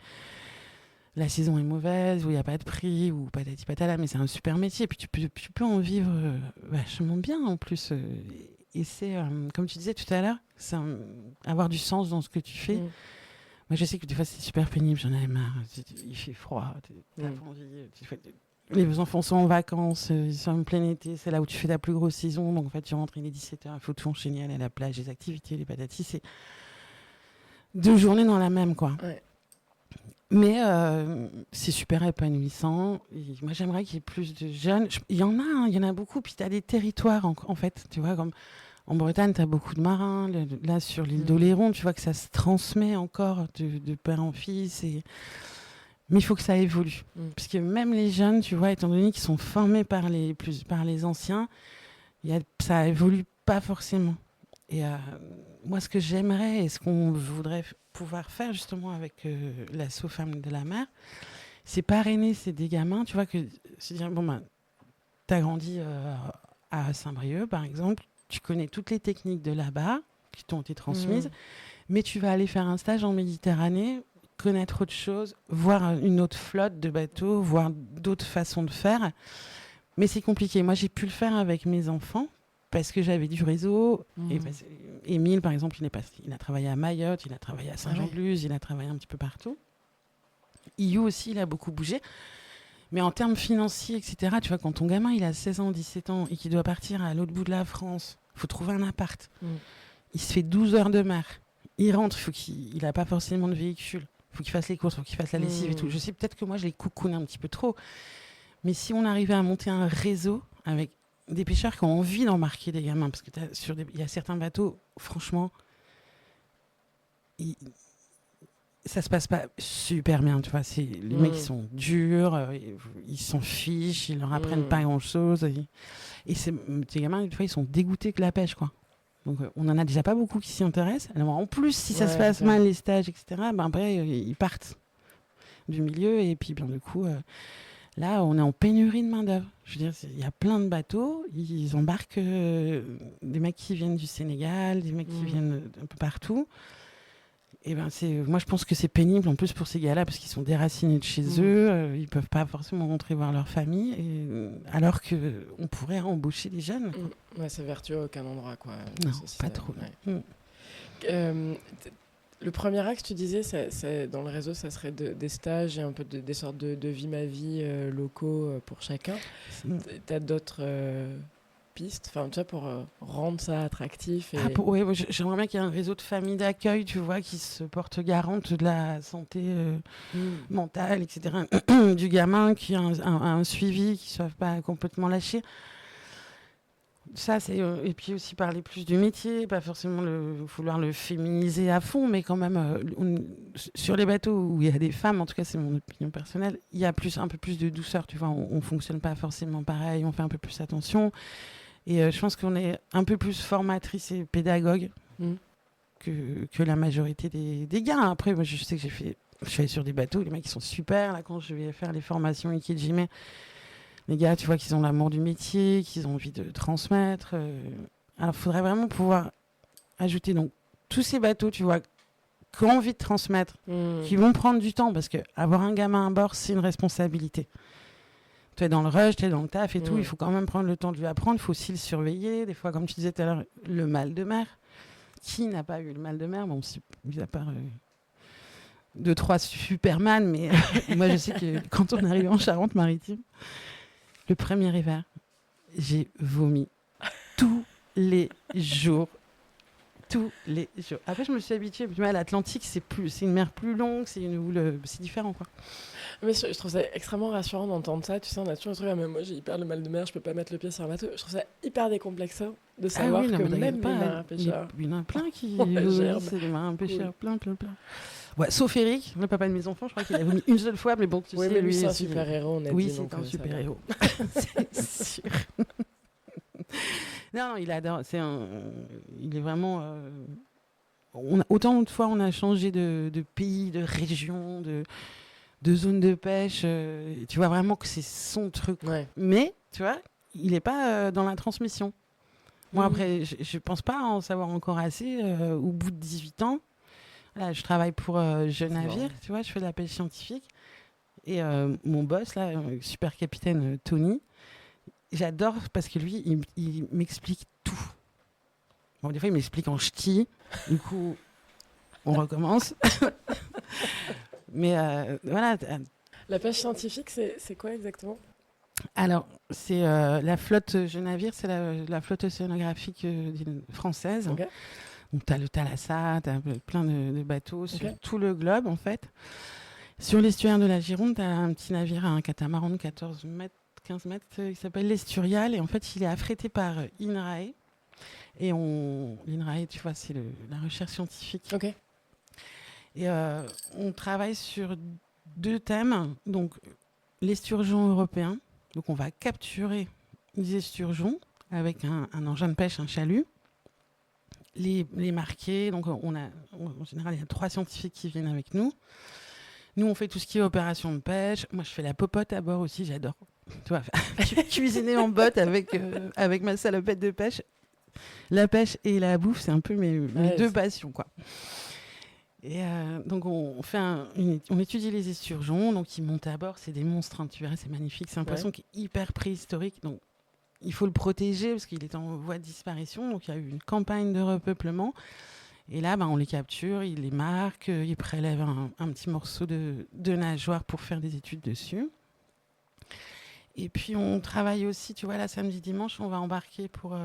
la saison est mauvaise, ou il n'y a pas de prix, ou patati patala, mais c'est un super métier. Puis tu peux en vivre vachement bien en plus. Et c'est, comme tu disais tout à l'heure, c'est avoir du sens dans ce que tu fais. Moi, je sais que des fois, c'est super pénible, j'en avais marre. Il fait froid, t'as pas envie. Les enfants sont en vacances, ils sont en plein été, c'est là où tu fais ta plus grosse saison. Donc en fait, tu rentres, il est 17h, il faut tout enchaîner, aller à la plage, les activités, les patatis. C'est 2 journées dans la même, quoi. Ouais. Mais c'est super épanouissant. Et moi, j'aimerais qu'il y ait plus de jeunes. Il y en a beaucoup. Puis tu as des territoires, en fait. Tu vois, comme en Bretagne, tu as beaucoup de marins. Là, sur l'île d'Oléron, tu vois que ça se transmet encore de père en fils. Mais il faut que ça évolue. Puisque même les jeunes, tu vois, étant donné qu'ils sont formés par les anciens, ça évolue pas forcément. Et moi, ce que j'aimerais et ce qu'on voudrait pouvoir faire justement avec l'asso Femmes de la Mer, c'est parrainer des gamins. Tu vois, c'est dire, t'as grandi à Saint-Brieuc, par exemple, tu connais toutes les techniques de là-bas qui t'ont été transmises, mais tu vas aller faire un stage en Méditerranée, connaître autre chose, voir une autre flotte de bateaux, voir d'autres façons de faire. Mais c'est compliqué. Moi, j'ai pu le faire avec mes enfants, parce que j'avais du réseau. Et Émile, par exemple, il a travaillé à Mayotte, il a travaillé à Saint-Jean-de-Luz, il a travaillé un petit peu partout. You aussi, il a beaucoup bougé. Mais en termes financiers, etc., tu vois, quand ton gamin, il a 16 ans, 17 ans, et qu'il doit partir à l'autre bout de la France, il faut trouver un appart. Il se fait 12 heures de mer. il rentre, il n'a pas forcément de véhicule. Il faut qu'il fasse les courses, il faut qu'il fasse la lessive et tout. Je sais peut-être que moi, je les coucoune un petit peu trop. Mais si on arrivait à monter un réseau avec des pêcheurs qui ont envie d'embarquer des gamins, parce que il y a certains bateaux, franchement, ça se passe pas super bien, tu vois. Les mecs, ils sont durs, ils s'en fichent, ils leur apprennent pas grand-chose. Et ces gamins, tu vois, ils sont dégoûtés que la pêche, quoi. Donc, on en a déjà pas beaucoup qui s'y intéressent. Alors, en plus, si ça se passe mal, les stages, etc., après, ils partent du milieu. Et puis, bien du coup, là, on est en pénurie de main-d'œuvre. Je veux dire, il y a plein de bateaux. Ils embarquent des mecs qui viennent du Sénégal, des mecs qui viennent un peu partout. Et moi, je pense que c'est pénible en plus pour ces gars-là parce qu'ils sont déracinés de chez eux. Ils peuvent pas forcément rentrer voir leur famille. Alors qu'on pourrait embaucher des jeunes. Ouais, c'est vertueux à aucun endroit, quoi. Non, pas trop. Le premier axe, tu disais, c'est dans le réseau, ça serait des stages et un peu des sortes de vie ma vie locaux pour chacun. T'as d'autres pistes, enfin, tu vois, pour rendre ça attractif. Oui, j'aimerais bien qu'il y ait un réseau de familles d'accueil, tu vois, qui se porte garante de la santé mentale, etc. du gamin, qui a un suivi, qui ne soit pas complètement lâché. Ça, et puis aussi parler plus du métier, pas forcément vouloir le féminiser à fond, mais quand même, sur les bateaux où il y a des femmes, en tout cas c'est mon opinion personnelle, il y a un peu plus de douceur, tu vois, on fonctionne pas forcément pareil, on fait un peu plus attention. Et je pense qu'on est un peu plus formatrice et pédagogue que la majorité des gars. Après, moi, je sais que je suis allée sur des bateaux, les mecs ils sont super, là quand je vais faire les formations Ikejime, les gars, tu vois qu'ils ont l'amour du métier, qu'ils ont envie de transmettre. Alors, il faudrait vraiment pouvoir ajouter donc tous ces bateaux, tu vois, qui ont envie de transmettre, qui vont prendre du temps, parce qu'avoir un gamin à bord, c'est une responsabilité. Tu es dans le rush, tu es dans le taf et tout, il faut quand même prendre le temps de lui apprendre, il faut aussi le surveiller. Des fois, comme tu disais tout à l'heure, le mal de mer. Qui n'a pas eu le mal de mer? Bon, mis à part 2-3 Superman, mais moi, je sais que quand on arrive en Charente-Maritime, le premier hiver, j'ai vomi tous les jours. Tous les jours. Après, je me suis habituée. À l'Atlantique, c'est une mer plus longue, c'est différent, quoi. Mais je trouve ça extrêmement rassurant d'entendre ça. Tu sais, on a toujours le truc, même moi j'ai hyper le mal de mer, je peux pas mettre le pied sur un bateau. Je trouve ça hyper décomplexant de savoir que même les marins pêcheurs. Il y en a plein qui c'est des marins pêcheurs, plein. Ouais, sauf Eric, le papa de mes enfants, je crois qu'il a vomi une seule fois, mais bon, tu sais, mais lui c'est un super-héros, on a dit. Oui, c'est un super-héros. C'est sûr. Non, il adore. Il est vraiment. Autant de fois on a changé de pays, de région, de zone de pêche. Tu vois vraiment que c'est son truc. Ouais. Mais, tu vois, il n'est pas dans la transmission. Moi, après, je ne pense pas en savoir encore assez. Au bout de 18 ans, là, je travaille pour Jeune Navire, tu vois, je fais de la pêche scientifique. Et mon boss, là, super capitaine Tony, j'adore parce que lui, il m'explique tout. Bon, des fois, il m'explique en ch'ti. Du coup, on recommence. Mais voilà. La pêche scientifique, c'est quoi exactement? Alors, c'est la flotte Jeune Navire, c'est la flotte océanographique française. Okay. Donc, tu as le Thalassa, tu as plein de bateaux sur tout le globe, en fait. Sur l'estuaire de la Gironde, tu as un petit navire, un catamaran de 15 mètres, il s'appelle l'Esturial. Et en fait, il est affrété par INRAE. Et l'INRAE, tu vois, c'est la recherche scientifique. Ok. Et on travaille sur 2 thèmes. Donc, l'esturgeon européen. Donc, on va capturer les esturgeons avec un engin de pêche, un chalut. Les marquer. Donc, en général, il y a 3 scientifiques qui viennent avec nous. Nous, on fait tout ce qui est opération de pêche. Moi, je fais la popote à bord aussi, j'adore. Tu vois, cuisiner en botte avec ma salopette de pêche. La pêche et la bouffe, c'est un peu mes 2 passions, quoi. Et donc, on étudie les esturgeons. Donc, ils montent à bord. C'est des monstres, hein, tu verras, c'est magnifique. C'est un poisson qui est hyper préhistorique. Donc, il faut le protéger parce qu'il est en voie de disparition. Donc, il y a eu une campagne de repeuplement. Et là, on les capture, ils les marquent, ils prélèvent un petit morceau de nageoire pour faire des études dessus. Et puis, on travaille aussi, tu vois, là, samedi, dimanche, on va embarquer pour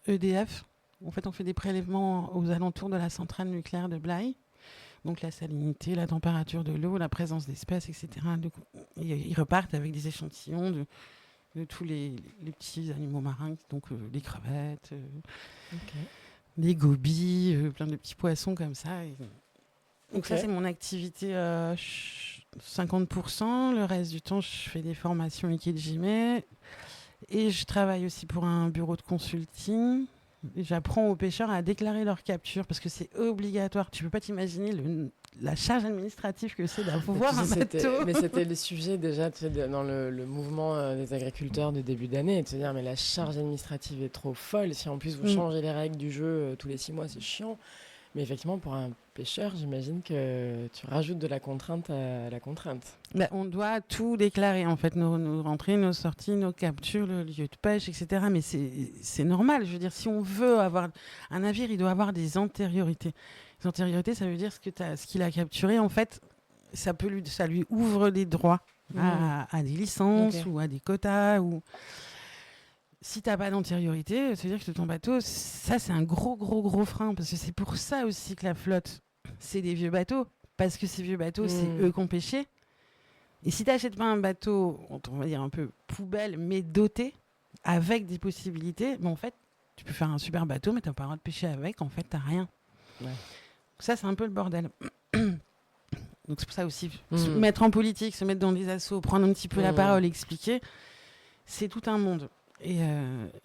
EDF, En fait, on fait des prélèvements aux alentours de la centrale nucléaire de Blaye. Donc la salinité, la température de l'eau, la présence d'espèces, etc. Donc, ils repartent avec des échantillons de tous les petits animaux marins, donc les crevettes, les gobies, plein de petits poissons comme ça. Donc ça, c'est mon activité 50%. Le reste du temps, je fais des formations Ikejime. Et je travaille aussi pour un bureau de consulting. Et j'apprends aux pêcheurs à déclarer leur capture parce que c'est obligatoire. Tu peux pas t'imaginer la charge administrative que c'est d'avoir un bateau. Mais c'était le sujet déjà dans le mouvement des agriculteurs de début d'année, de se dire mais la charge administrative est trop folle. Si en plus vous changez les règles du jeu tous les 6 mois, c'est chiant. Mais effectivement, pour un pêcheur, j'imagine que tu rajoutes de la contrainte à la contrainte. Bah, on doit tout déclarer, en fait, nos rentrées, nos sorties, nos captures, le lieu de pêche, etc. Mais c'est normal. Je veux dire, si on veut avoir un navire, il doit avoir des antériorités. Les antériorités, ça veut dire ce qu'il a capturé, en fait, ça lui ouvre des droits à des licences ou à des quotas. Si tu n'as pas d'antériorité, ça veut dire que ton bateau, ça, c'est un gros frein. Parce que c'est pour ça aussi que la flotte, c'est des vieux bateaux. Parce que ces vieux bateaux, c'est eux qui ont pêché. Et si tu n'achètes pas un bateau, on va dire un peu poubelle, mais doté, avec des possibilités, en fait, tu peux faire un super bateau, mais tu n'as pas le droit de pêcher avec. En fait, tu n'as rien. Ouais. Ça, c'est un peu le bordel. Donc, c'est pour ça aussi, se mettre en politique, se mettre dans des assos, prendre un petit peu la parole, expliquer, c'est tout un monde. Et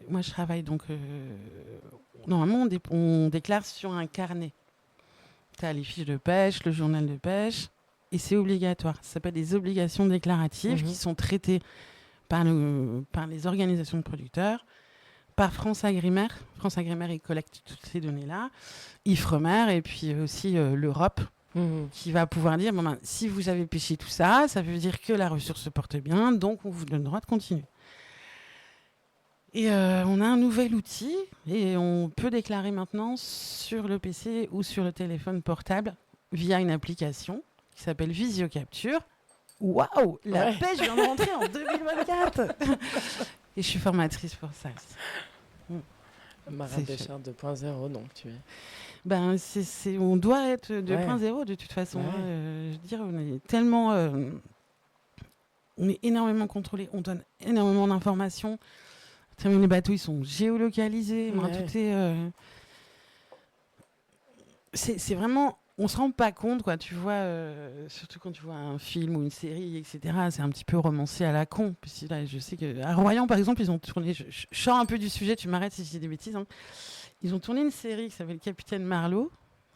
moi, je travaille donc... normalement, on déclare sur un carnet. Tu as les fiches de pêche, le journal de pêche, et c'est obligatoire. Ça s'appelle des obligations déclaratives qui sont traitées par les organisations de producteurs, par France Agrimer. France Agrimer, il collecte toutes ces données-là. Ifremer, et puis aussi l'Europe, qui va pouvoir dire, si vous avez pêché tout ça, ça veut dire que la ressource se porte bien, donc on vous donne le droit de continuer. Et on a un nouvel outil et on peut déclarer maintenant sur le PC ou sur le téléphone portable via une application qui s'appelle Visiocapture. Waouh, la pêche vient de rentrer en 2024. Et je suis formatrice pour ça aussi. Marin pêcheur 2.0, donc tu es. On doit être 2.0 de toute façon. Je veux dire, on est tellement... on est énormément contrôlé, on donne énormément d'informations. Les bateaux, ils sont géolocalisés. Tout est... C'est vraiment... On se rend pas compte, quoi. Tu vois, surtout quand tu vois un film ou une série, etc. C'est un petit peu romancé à la con. Puis là, je sais qu'à Royan, par exemple, ils ont tourné... Je sors un peu du sujet, tu m'arrêtes si je dis des bêtises. Hein. Ils ont tourné une série qui s'appelle Capitaine Marlowe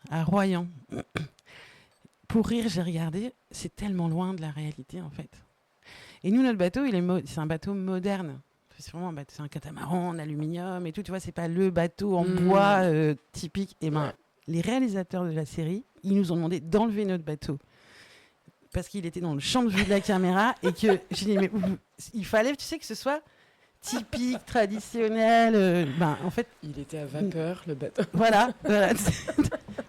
à Royan. Pour rire, j'ai regardé. C'est tellement loin de la réalité, en fait. Et nous, notre bateau, c'est un bateau moderne. C'est vraiment c'est un catamaran en aluminium et tout, tu vois, c'est pas le bateau en bois typique. Et les réalisateurs de la série, ils nous ont demandé d'enlever notre bateau parce qu'il était dans le champ de vue de la caméra et que j'ai dit mais il fallait, tu sais, que ce soit typique, traditionnel. En fait, il était à vapeur le bateau. Voilà.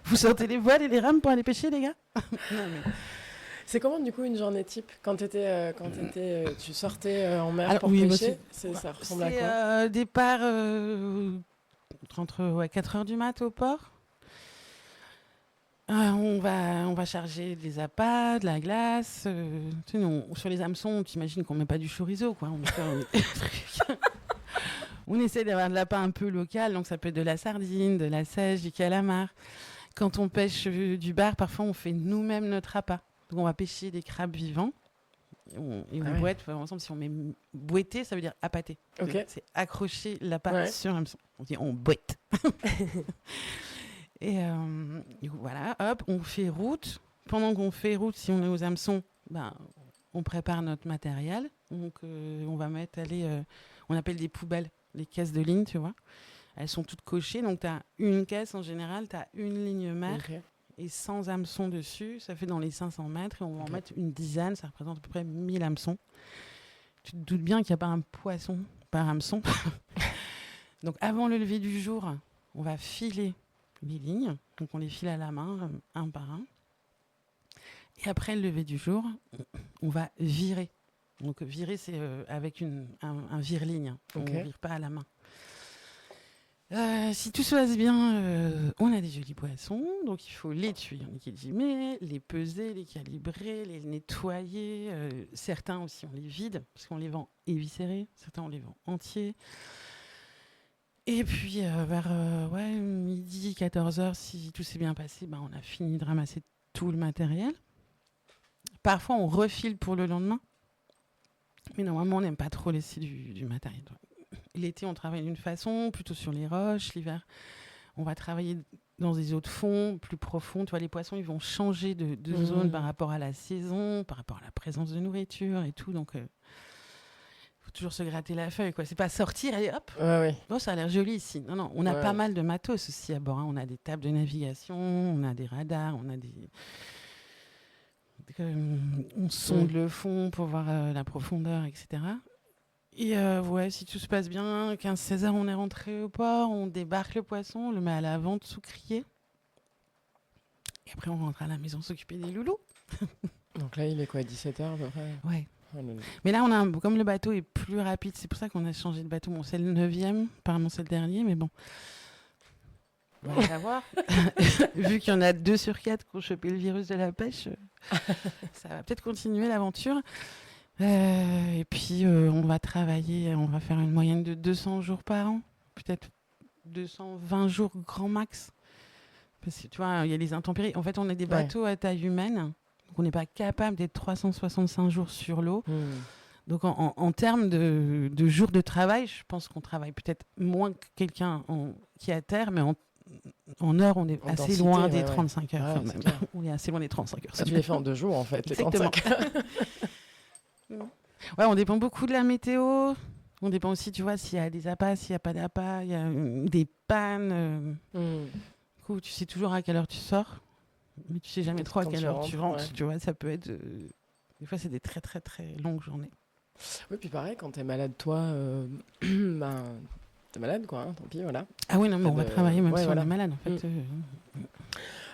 Vous sortez les voiles et les rames pour aller pêcher, les gars. Non, mais... C'est comment du coup une journée type quand tu sortais en mer pour pêcher ça ressemble à quoi départ entre 4h du mat au port. On va charger des appâts, de la glace. Sur les hameçons, on t'imagine qu'on met pas du chorizo, quoi. On essaie d'avoir de l'appât un peu local, donc ça peut être de la sardine, de la sèche, du calamar. Quand on pêche du bar, parfois on fait nous-mêmes notre appât. Donc on va pêcher des crabes vivants on bouette ensemble. Si on met bouetter, ça veut dire appâter. C'est accrocher l'appât sur l'hameçon. On dit on bouette. Et voilà, hop, on fait route. Pendant qu'on fait route, si on est aux hameçons, on prépare notre matériel. Donc on va mettre, on appelle des poubelles, les caisses de ligne, tu vois. Elles sont toutes cochées. Donc tu as une caisse en général, tu as une ligne mer. Et 100 hameçons dessus, ça fait dans les 500 mètres. Et on va en mettre une dizaine, ça représente à peu près 1000 hameçons. Tu te doutes bien qu'il n'y a pas un poisson par hameçon. Donc avant le lever du jour, on va filer les lignes. Donc on les file à la main, un par un. Et après le lever du jour, on va virer. Donc virer, c'est avec un vire-ligne. On ne vire pas à la main. Si tout se passe bien, on a des jolis poissons, donc il faut les tuer en équilibré, les peser, les calibrer, les nettoyer. Certains aussi, on les vide, parce qu'on les vend éviscérés, certains on les vend entiers. Et puis vers midi, 14h, si tout s'est bien passé, ben, on a fini de ramasser tout le matériel. Parfois, on refile pour le lendemain, mais normalement, on n'aime pas trop laisser du matériel. L'été, on travaille d'une façon, plutôt sur les roches. L'hiver, on va travailler dans des eaux de fond plus profondes. Tu vois, les poissons, ils vont changer de zone par rapport à la saison, par rapport à la présence de nourriture et tout. Donc, faut toujours se gratter la feuille, quoi. C'est pas sortir et hop. Ouais. Oh, ça a l'air joli ici. Non, non, on a Ouais. pas mal de matos aussi à bord. Hein. On a des tables de navigation, on a des radars, on a on sonde le fond pour voir la profondeur, etc. Et si tout se passe bien, 15-16 heures, on est rentré au port, on débarque le poisson, on le met à la vente sous criée. Et après, on rentre à la maison s'occuper des loulous. Donc là, il est quoi, 17h à peu près? Ouais. Oh, Mais là, comme le bateau est plus rapide, c'est pour ça qu'on a changé de bateau. Bon, c'est le 9e, apparemment c'est le dernier, mais bon. On va savoir. Vu qu'il y en a 2 sur 4 qui ont chopé le virus de la pêche, ça va peut-être continuer l'aventure. Et puis, on va travailler, on va faire une moyenne de 200 jours par an, peut-être 220 jours grand max. Parce que tu vois, il y a les intempéries. En fait, on a des bateaux à taille humaine, donc on n'est pas capable d'être 365 jours sur l'eau. Donc, en termes de jours de travail, je pense qu'on travaille peut-être moins que quelqu'un qui est à terre, mais en heures, on est assez loin des 35 heures. Quand même. On est assez loin des 35 heures. Tu les fais en 2 jours, en fait, les 35 heures. Ouais, on dépend beaucoup de la météo. On dépend aussi, tu vois, s'il y a des appâts, s'il n'y a pas d'appâts, il y a des pannes. Du coup, tu sais toujours à quelle heure tu sors, mais tu sais jamais trop à quelle heure tu rentres. Ouais. Tu vois, ça peut être... Des fois, c'est des très, très, très longues journées. Oui, puis pareil, quand t'es malade, toi, t'es malade, quoi, hein, tant pis, voilà. Ah oui, non, mais on va travailler même si on est malade, en fait.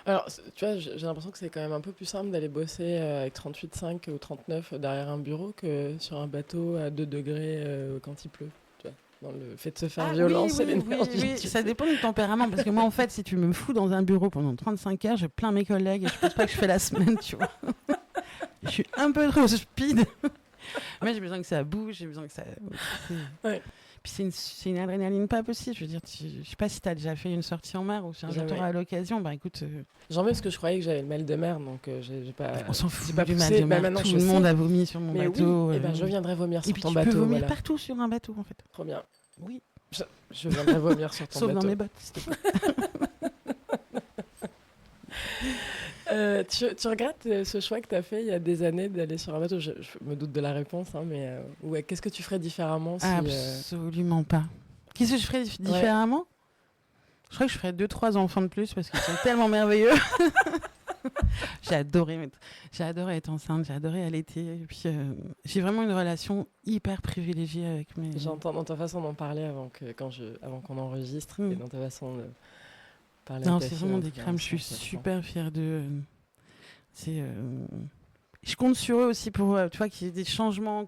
Alors, tu vois, j'ai l'impression que c'est quand même un peu plus simple d'aller bosser avec 38,5 ou 39 derrière un bureau que sur un bateau à 2 degrés quand il pleut. Tu vois, dans le fait de se faire violence et l'énergie. Oui. Ça dépend du tempérament. Parce que moi, en fait, si tu me fous dans un bureau pendant 35 heures, je plains mes collègues et je pense pas que je fais la semaine, tu vois. Je suis un peu trop speed. Mais j'ai besoin que ça bouge, j'ai besoin que ça... Ouais. Puis c'est une adrénaline pas possible. Je veux dire, je sais pas si tu as déjà fait une sortie en mer ou si un jour tu auras l'occasion. Bah écoute. J'en mets parce que je croyais que j'avais le mal de mer, donc j'ai pas. On s'en fout pas du mal de mer. Tout le monde a vomi sur mon bateau. Oui, je viendrai vomir sur ton bateau. Et puis tu peux vomir partout sur un bateau en fait. Trop bien. Oui. Je viendrai vomir sur ton bateau. Sauf dans mes bottes, s'il te plaît. Tu regrettes ce choix que tu as fait il y a des années d'aller sur un bateau? Je me doute de la réponse, hein, mais qu'est-ce que tu ferais différemment si, Absolument pas. Qu'est-ce que je ferais différemment? Je crois que je ferais 2-3 enfants de plus parce qu'ils sont tellement merveilleux. J'ai adoré être enceinte, j'ai adoré allaiter. Et puis, j'ai vraiment une relation hyper privilégiée avec mes... J'entends dans ta façon d'en parler avant qu'on enregistre et dans ta façon de parler. Non, c'est vraiment des crèmes, je suis super fière d'eux. Je compte sur eux aussi pour tu vois, qu'il y ait des changements, un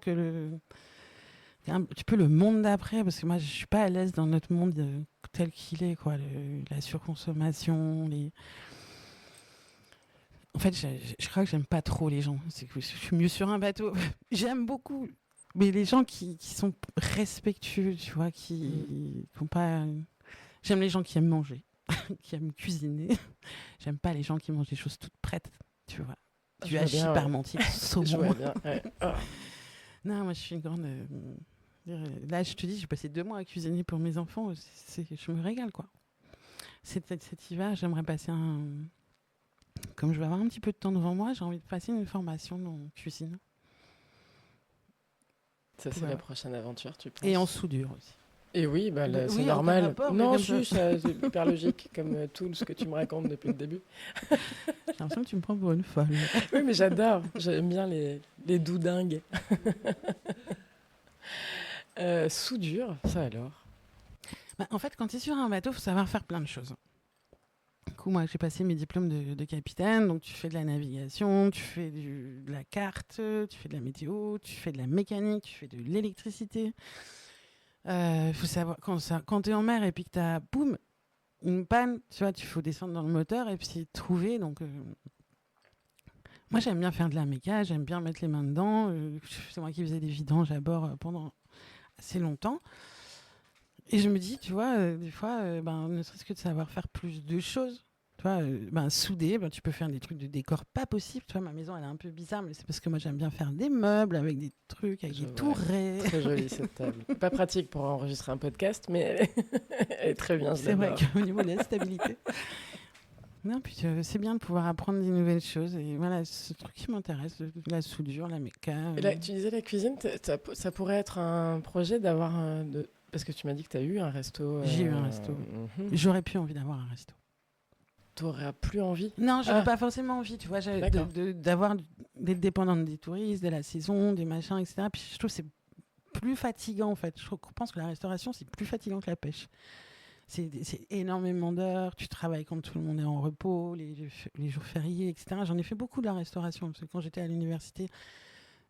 petit peu le monde d'après, parce que moi je suis pas à l'aise dans notre monde tel qu'il est, quoi, la surconsommation, en fait je crois que j'aime pas trop les gens, c'est que je suis mieux sur un bateau. J'aime beaucoup, mais les gens qui sont respectueux, tu vois, qui ont pas... J'aime les gens qui aiment manger, qui aiment cuisiner. J'aime pas les gens qui mangent des choses toutes prêtes, tu vois. Du hachis parmentier, saumon. Je vois bien, ouais. Non, moi je suis une grande... Là, je te dis, j'ai passé 2 mois à cuisiner pour mes enfants. Je me régale, quoi. Cet hiver, j'aimerais passer Comme je vais avoir un petit peu de temps devant moi, j'ai envie de passer une formation en cuisine. Ça, c'est la prochaine aventure, tu penses? Et en soudure aussi. Et oui, c'est normal. Rapport, non, c'est hyper logique, comme tout ce que tu me racontes depuis le début. J'ai l'impression que tu me prends pour une folle. Oui, mais j'adore. J'aime bien les doudingues. Soudure, ça alors? En fait, quand tu es sur un bateau, il faut savoir faire plein de choses. Du coup, moi, j'ai passé mes diplômes de capitaine. Donc, tu fais de la navigation, tu fais de la carte, tu fais de la météo, tu fais de la mécanique, tu fais de l'électricité. Faut savoir, quand tu es en mer et puis que tu as, boum, une panne, tu vois, il faut descendre dans le moteur et puis trouver. Donc, moi, j'aime bien faire de la méca, j'aime bien mettre les mains dedans. C'est moi qui faisais des vidanges à bord pendant assez longtemps. Et je me dis, tu vois, des fois, ne serait-ce que de savoir faire plus de choses. Tu vois, souder, tu peux faire des trucs de décor pas possible. Tu vois, ma maison, elle est un peu bizarre, mais c'est parce que moi, j'aime bien faire des meubles avec des trucs, avec des tourets. Très jolie cette table. Pas pratique pour enregistrer un podcast, mais elle est très bien. C'est vrai qu'au niveau de la stabilité. Non, puis c'est bien de pouvoir apprendre des nouvelles choses. Et voilà, ce truc qui m'intéresse, la soudure, la méca. Et là, tu disais la cuisine, ça pourrait être un projet d'avoir parce que tu m'as dit que tu as eu un resto. J'ai eu un resto. J'aurais plus envie d'avoir un resto. T'aurais plus envie? Non, j'avais pas forcément envie, tu vois, d'être dépendante des touristes, de la saison, des machins, etc. Puis je trouve que c'est plus fatigant, en fait. Je pense que la restauration, c'est plus fatigant que la pêche. C'est énormément d'heures, tu travailles quand tout le monde est en repos, les jours fériés, etc. J'en ai fait beaucoup de la restauration, parce que quand j'étais à l'université,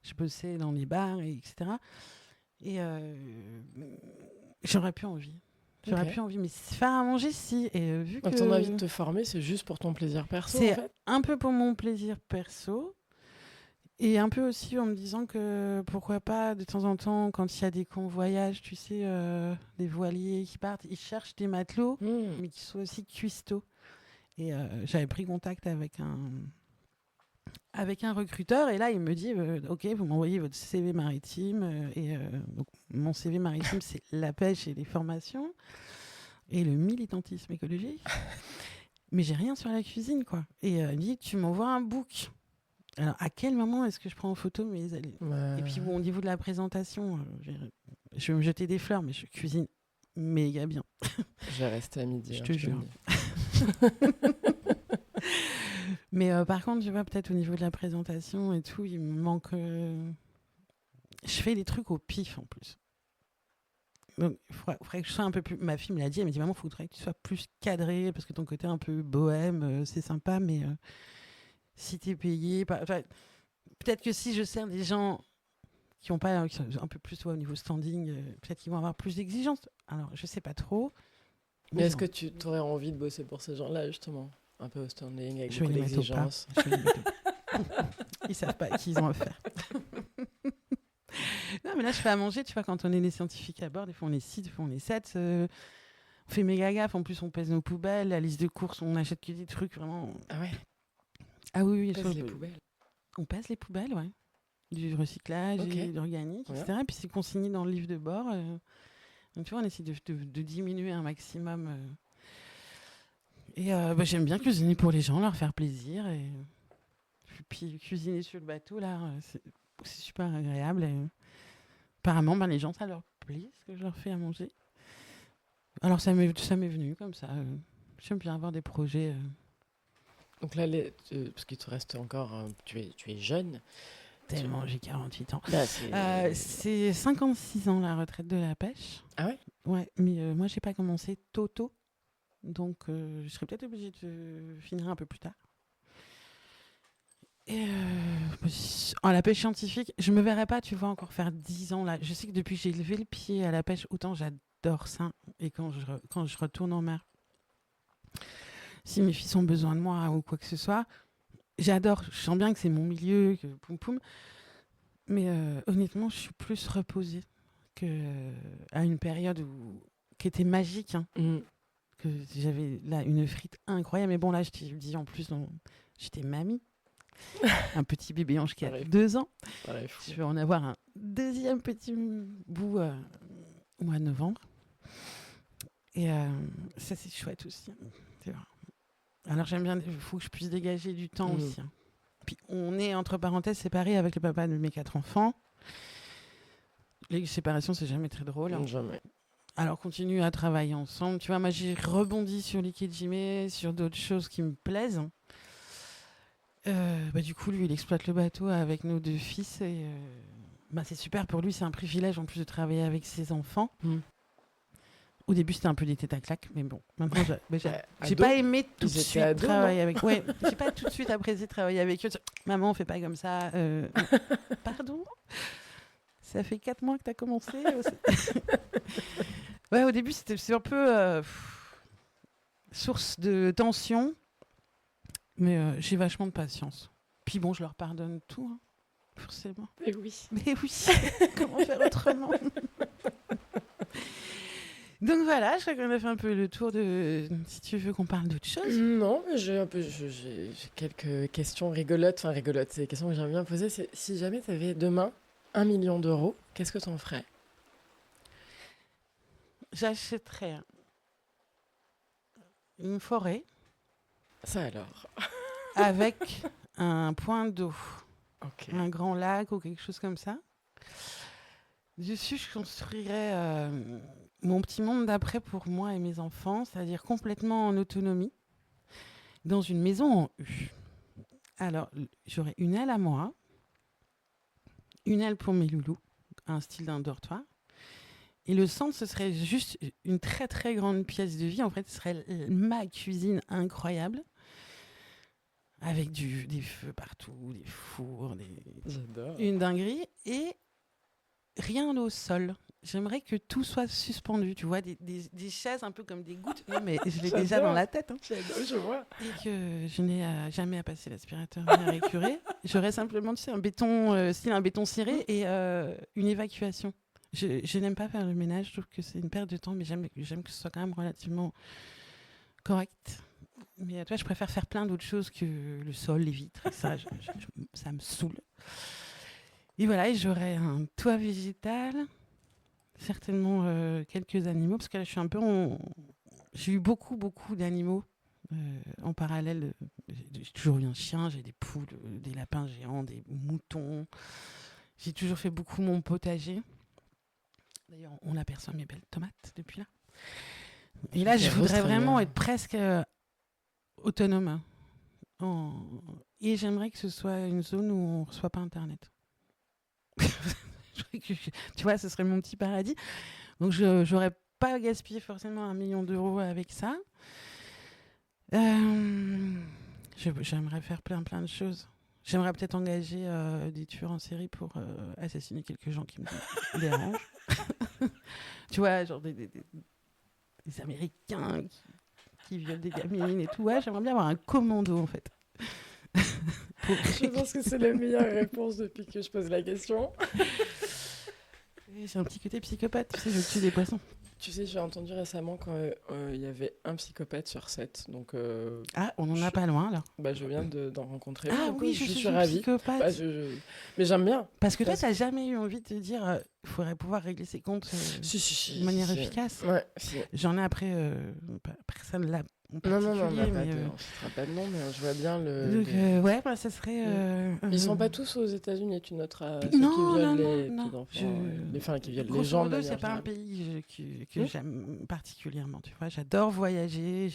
je bossais dans les bars, etc. Et j'aurais plus envie. J'aurais plus envie, mais faire à manger, si. Et vu que ton envie de te former, c'est juste pour ton plaisir perso, c'est en fait. un peu pour mon plaisir perso. Et un peu aussi en me disant que pourquoi pas, de temps en temps, quand il y a des convoyages, tu sais, des voiliers qui partent, ils cherchent des matelots, mais qui soient aussi cuistots. Et j'avais pris contact avec un recruteur, et là, il me dit OK, vous m'envoyez votre CV maritime. Donc, mon CV maritime, c'est la pêche et les formations, et le militantisme écologique. Mais j'ai rien sur la cuisine, quoi. Et il me dit tu m'envoies un book. Alors, à quel moment est-ce que je prends en photo mes alliés ? Et puis, bon, au niveau de la présentation, je vais me jeter des fleurs, mais je cuisine méga bien. Je vais rester à midi. Je te jure. Mais par contre, tu vois, peut-être au niveau de la présentation et tout, il me manque... Je fais des trucs au pif, en plus. Donc, il faudrait que je sois un peu plus... Ma fille me l'a dit, elle m'a dit, maman, il faudrait que tu sois plus cadré, parce que ton côté un peu bohème, c'est sympa, mais... si t'es payé, peut-être que si je sers des gens qui sont un peu plus au niveau standing, peut-être qu'ils vont avoir plus d'exigences. Alors, je sais pas trop. Mais est-ce que tu aurais envie de bosser pour ces gens-là, justement? Un peu au standing, avec beaucoup d'exigences. Ils savent pas à qui ils ont affaire. Non, mais là, je fais à manger, tu vois, quand on est les scientifiques à bord, des fois on est 6, des fois on est 7. On fait méga gaffe, en plus on pèse nos poubelles, la liste de courses, on achète que des trucs vraiment... Ah ouais? Ah oui, on pèse les poubelles. On pèse les poubelles, ouais. Du recyclage et d'organique, etc. Et puis c'est consigné dans le livre de bord. Donc tu vois, on essaie de diminuer un maximum. Et j'aime bien cuisiner pour les gens, leur faire plaisir. Et puis cuisiner sur le bateau, là, c'est super agréable. Et apparemment, les gens, ça leur plaît ce que je leur fais à manger. Alors ça m'est venu comme ça. J'aime bien avoir des projets... Donc là, parce qu'il te reste encore... tu es jeune. Tellement, j'ai 48 ans. Là, c'est 56 ans la retraite de la pêche. Ah ouais? Ouais, mais moi, j'ai pas commencé tôt. Donc, je serais peut-être obligée de finir un peu plus tard. Et la pêche scientifique, je me verrais pas, tu vois, encore faire 10 ans là. Je sais que depuis que j'ai levé le pied à la pêche, autant j'adore ça. Et quand je retourne en mer, si mes filles ont besoin de moi ou quoi que ce soit, j'adore. Je sens bien que c'est mon milieu, que poum poum. Mais honnêtement, je suis plus reposée qu'à une période qui était magique. Hein. Que j'avais là une frite incroyable. Mais bon, là, je te dis en plus, j'étais mamie. Un petit bébé ange qui a 2 ans. Je vais en avoir un deuxième petit bout au mois de novembre. Et ça, c'est chouette aussi. C'est vrai. Alors, j'aime bien, il faut que je puisse dégager du temps aussi. Hein. Puis, on est, entre parenthèses, séparés avec le papa de mes 4 enfants. Les séparations, c'est jamais très drôle. Hein. Jamais. Alors, continue à travailler ensemble. Tu vois, moi, j'ai rebondi sur l'Ikejime, sur d'autres choses qui me plaisent. Du coup, lui, il exploite le bateau avec nos 2 fils. Et c'est super pour lui. C'est un privilège, en plus, de travailler avec ses enfants. Au début, c'était un peu des têtes à claques, mais bon, maintenant, j'ai pas aimé tout de suite travailler avec. Ouais, j'ai pas tout de suite apprécié travailler avec eux. Maman, on fait pas comme ça. Pardon. Ça fait 4 mois que tu as commencé. Ouais, au début, c'est un peu source de tension, mais j'ai vachement de patience. Puis bon, je leur pardonne tout, hein, forcément. Mais oui. Mais oui, comment faire autrement? Donc voilà, je crois qu'on a fait un peu le tour de... Si tu veux qu'on parle d'autre chose. Non, mais j'ai quelques questions rigolotes. Enfin, rigolotes, c'est des questions que j'aime bien poser. C'est si jamais tu avais demain 1 million d'euros, qu'est-ce que tu en ferais? J'achèterais une forêt Ça alors. avec un point d'eau, Ok. un grand lac ou quelque chose comme ça. Dessus, je construirais mon petit monde d'après pour moi et mes enfants, c'est-à-dire complètement en autonomie, dans une maison en U. Alors, j'aurais une aile à moi, une aile pour mes loulous, un style d'un dortoir. Et le centre, ce serait juste une très très grande pièce de vie. En fait, ce serait ma cuisine incroyable, avec des feux partout, des fours, J'adore. une dinguerie. Et rien au sol. J'aimerais que tout soit suspendu, tu vois, des chaises un peu comme des gouttes. Non, mais je l'ai déjà dans la tête. Hein. J'adore, je vois. Et que je n'ai jamais à passer l'aspirateur ni à récurer. J'aurais simplement, tu sais, un béton, style un béton ciré et une évacuation. Je n'aime pas faire le ménage, je trouve que c'est une perte de temps, mais j'aime que ce soit quand même relativement correct. Mais toi, je préfère faire plein d'autres choses que le sol, les vitres, et ça, ça me saoule. Et voilà, et j'aurais un toit végétal, certainement quelques animaux, parce que là, je suis un peu J'ai eu beaucoup, beaucoup d'animaux en parallèle. J'ai toujours eu un chien, j'ai des poules, des lapins géants, des moutons. J'ai toujours fait beaucoup mon potager. D'ailleurs, on aperçoit mes belles tomates depuis là. Et là, je voudrais vraiment être presque autonome. Et j'aimerais que ce soit une zone où on ne reçoit pas Internet. Tu vois, ce serait mon petit paradis. Donc, je n'aurais pas gaspillé forcément 1 million d'euros avec ça. J'aimerais faire plein de choses. J'aimerais peut-être engager des tueurs en série pour assassiner quelques gens qui me dérangent. Tu vois, genre des Américains qui violent des gamines et tout. Ouais, j'aimerais bien avoir un commando, en fait. Je pense que c'est la meilleure réponse depuis que je pose la question. J'ai un petit côté psychopathe, tu sais, je tue des poissons. Tu sais, j'ai entendu récemment qu'il y avait un psychopathe sur 7. Donc, ah, on n'en a pas loin, alors. Bah, je viens d'en rencontrer. Ah donc, oui, je suis ravie. psychopathe. Bah, mais j'aime bien. Parce que toi, tu n'as jamais eu envie de te dire il faudrait pouvoir régler ses comptes de manière efficace. Ouais, si. J'en ai après, personne là en Non, particulier. on ne fera pas de nom, mais je vois bien le... Donc, ouais, bah, ça serait... Ils sont pas tous aux États-Unis, tu noteras ceux non, qui violent les non, petits enfants, qui violent les grosso gens. modo, c'est pas un pays que j'aime particulièrement, tu vois. J'adore voyager,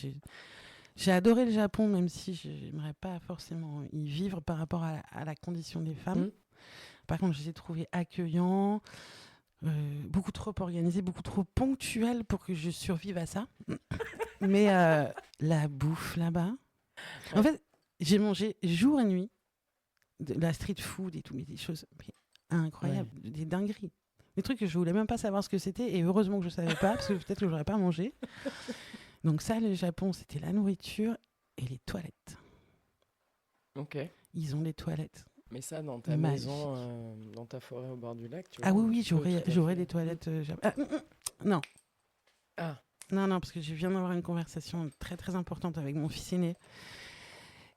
j'ai adoré le Japon, même si j'aimerais pas forcément y vivre par rapport à la condition des femmes. Par contre, je les ai trouvés accueillants, beaucoup trop organisés, beaucoup trop ponctuels pour que je survive à ça. Mais la bouffe là-bas... En fait, j'ai mangé jour et nuit de la street food et tout, mais des choses incroyables, des dingueries. Des trucs que je voulais même pas savoir ce que c'était, et heureusement que je savais pas, parce que peut-être que j'aurais pas mangé. Donc ça, le Japon, c'était la nourriture et les toilettes. Ok. Ils ont des toilettes. Mais ça, dans ta maison, dans ta forêt au bord du lac, tu vois. Ah oui, j'aurais des toilettes non. Ah. Non, parce que je viens d'avoir une conversation très très importante avec mon fils aîné.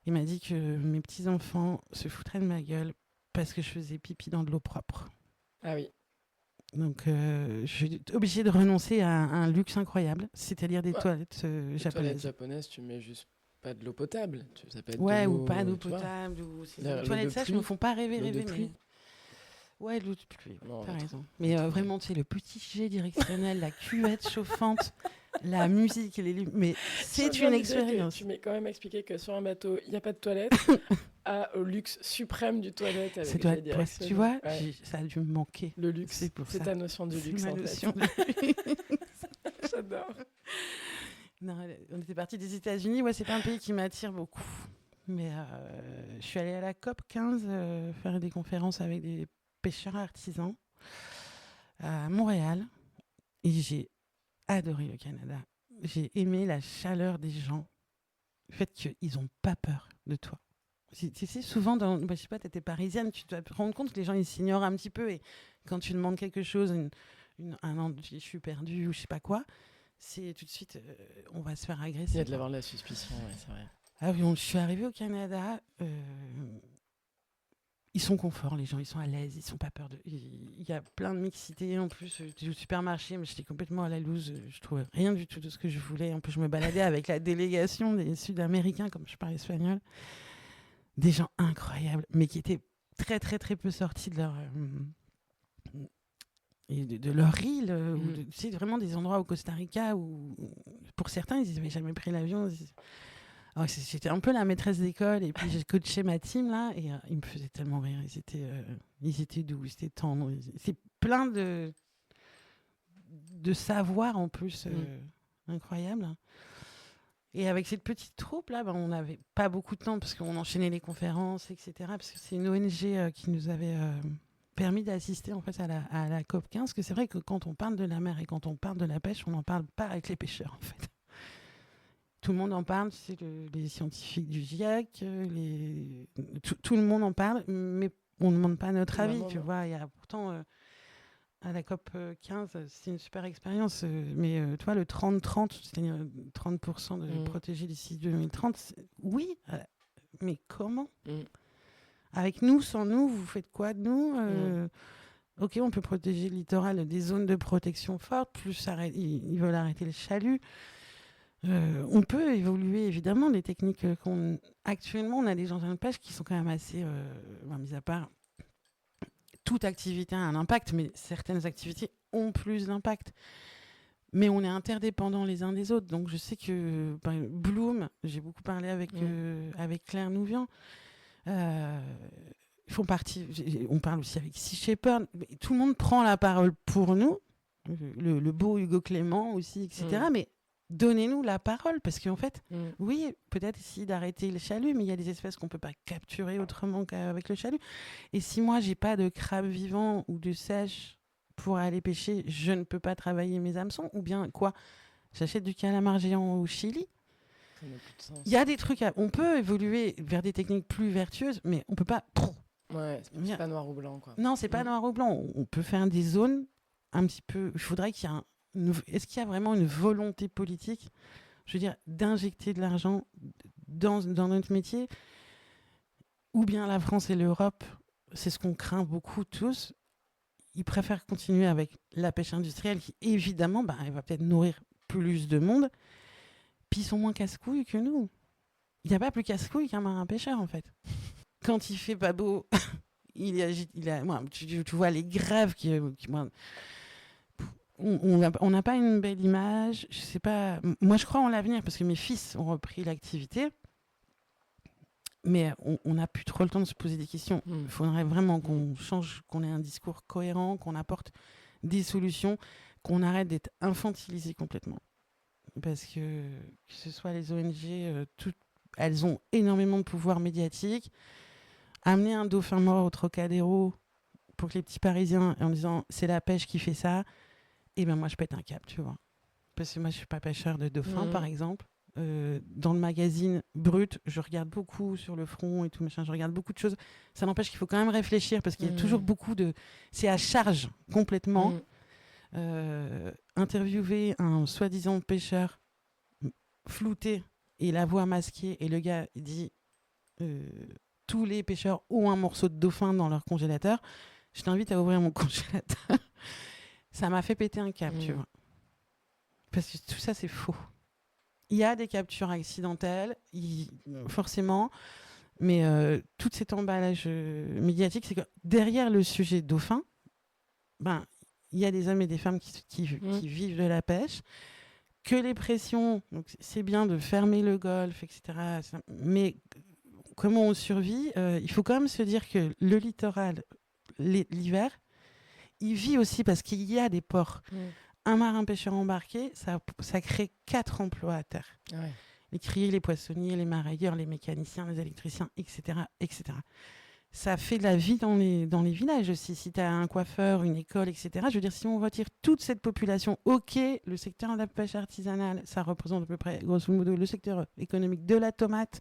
Il m'a dit que mes petits-enfants se foutraient de ma gueule parce que je faisais pipi dans de l'eau propre. Ah oui. Donc, je suis obligée de renoncer à un luxe incroyable, c'est-à-dire des toilettes japonaises. Les toilettes japonaises, tu mets juste pas de l'eau potable. Ça peut être ou pas d'eau potable. Les toilettes sèches ne me font pas rêver. Mais... Ouais, l'eau de pluie, t'as raison. Mais vraiment, tu sais, le petit jet directionnel, la cuvette chauffante, la musique, mais c'est une expérience. Tu m'as quand même expliqué que sur un bateau, il n'y a pas de toilette, au luxe suprême du toilette avec les directionnels. Tu vois, ça a dû me manquer. Le luxe, c'est ta notion du luxe, en fait. J'adore. Non, on était partis des États-Unis. Ouais, c'est pas un pays qui m'attire beaucoup. Mais je suis allée à la COP 15 faire des conférences avec des pêcheurs artisans. à Montréal et j'ai adoré le Canada. J'ai aimé la chaleur des gens, le fait qu'ils n'ont pas peur de toi. Tu sais, souvent, je sais pas, tu étais parisienne, tu dois te rendre compte que les gens ils s'ignorent un petit peu et quand tu demandes quelque chose, je suis perdu ou je sais pas quoi, c'est tout de suite, on va se faire agresser. Il y a de l'avoir de la suspicion, ouais, c'est vrai. Ah oui, je suis arrivée au Canada. Ils sont confort, les gens, ils sont à l'aise, ils sont pas peur de. Il y a plein de mixité. En plus, j'étais au supermarché, mais j'étais complètement à la loose. Je trouvais rien du tout de ce que je voulais. En plus, je me baladais avec la délégation des Sud-Américains, comme je parle espagnol. Des gens incroyables, mais qui étaient très, très, très peu sortis de leur. De leur île, tu sais, vraiment des endroits au Costa Rica où, pour certains, ils n'avaient jamais pris l'avion. Alors, j'étais un peu la maîtresse d'école et puis j'ai coaché ma team là et ils me faisaient tellement rire. Ils étaient doux, ils étaient tendres. C'est plein de savoir en plus incroyable. Et avec cette petite troupe là, on n'avait pas beaucoup de temps parce qu'on enchaînait les conférences, etc. Parce que c'est une ONG qui nous avait permis d'assister en fait à la COP 15. Parce que c'est vrai que quand on parle de la mer et quand on parle de la pêche, on n'en parle pas avec les pêcheurs en fait. Tout le monde en parle, c'est les scientifiques du GIEC, tout le monde en parle, mais on ne demande pas notre avis, tu vois. Il y a pourtant, à la COP 15, c'est une super expérience, mais tu vois, le 30-30, c'est-à-dire 30% de protégés d'ici 2030, oui, mais comment Avec nous, sans nous, vous faites quoi de nous Ok, on peut protéger le littoral, des zones de protection fortes, plus ils veulent arrêter le chalut. On peut évoluer évidemment les techniques actuellement on a des engins de pêche qui sont quand même assez mis à part toute activité a un impact mais certaines activités ont plus d'impact mais on est interdépendants les uns des autres donc je sais que Bloom, j'ai beaucoup parlé avec Claire Nouvian, ils font partie, on parle aussi avec Sea Shepherd, tout le monde prend la parole pour nous, le beau Hugo Clément aussi, etc. Mais donnez-nous la parole, parce qu'en fait, oui, peut-être essayer d'arrêter le chalut, mais il y a des espèces qu'on ne peut pas capturer autrement qu'avec le chalut. Et si moi, j'ai pas de crabe vivant ou de sèche pour aller pêcher, je ne peux pas travailler mes hameçons, ou bien quoi ? J'achète du calamar géant au Chili. Il y a des trucs, on peut évoluer vers des techniques plus vertueuses, mais on peut pas... Ouais, c'est pas noir ou blanc, quoi. Non, c'est pas noir ou blanc. On peut faire des zones un petit peu... Il faudrait qu'il y ait est-ce qu'il y a vraiment une volonté politique, je veux dire, d'injecter de l'argent dans notre métier ? Ou bien la France et l'Europe, c'est ce qu'on craint beaucoup tous, ils préfèrent continuer avec la pêche industrielle qui, évidemment, elle va peut-être nourrir plus de monde, puis ils sont moins casse-couilles que nous. Il n'y a pas plus casse-couilles qu'un marin pêcheur, en fait. Quand il fait pas beau, tu vois les grèves qui on n'a pas une belle image. Je sais pas. Moi, je crois en l'avenir parce que mes fils ont repris l'activité. Mais on n'a plus trop le temps de se poser des questions. Il faudrait vraiment qu'on change, qu'on ait un discours cohérent, qu'on apporte des solutions, qu'on arrête d'être infantilisé complètement. Parce que ce soit les ONG, elles ont énormément de pouvoir médiatique. Amener un dauphin mort au Trocadéro pour que les petits Parisiens, en disant c'est la pêche qui fait ça, et ben moi je pète un câble, tu vois. Parce que moi je suis pas pêcheur de dauphins, par exemple. Dans le magazine Brut, je regarde beaucoup sur le front et tout machin, je regarde beaucoup de choses. Ça n'empêche qu'il faut quand même réfléchir parce qu'il y a toujours beaucoup de... C'est à charge complètement. Interviewer un soi-disant pêcheur flouté et la voix masquée et le gars dit tous les pêcheurs ont un morceau de dauphin dans leur congélateur. Je t'invite à ouvrir mon congélateur. Ça m'a fait péter un câble, tu vois. Parce que tout ça, c'est faux. Il y a des captures accidentelles, forcément, mais tout cet emballage médiatique, c'est que derrière le sujet dauphin, il y a des hommes et des femmes qui vivent de la pêche, que les pressions, donc c'est bien de fermer le golfe, etc. Mais comment on survit, il faut quand même se dire que le littoral, l'hiver, il vit aussi parce qu'il y a des ports. Un marin pêcheur embarqué, ça crée 4 emplois à terre. Ouais. Les criers, les poissonniers, les marailleurs, les mécaniciens, les électriciens, etc., etc. ça fait de la vie dans les villages aussi. Si tu as un coiffeur, une école, etc. Je veux dire, si on retire toute cette population, ok, le secteur de la pêche artisanale, ça représente à peu près, grosso modo, le secteur économique de la tomate.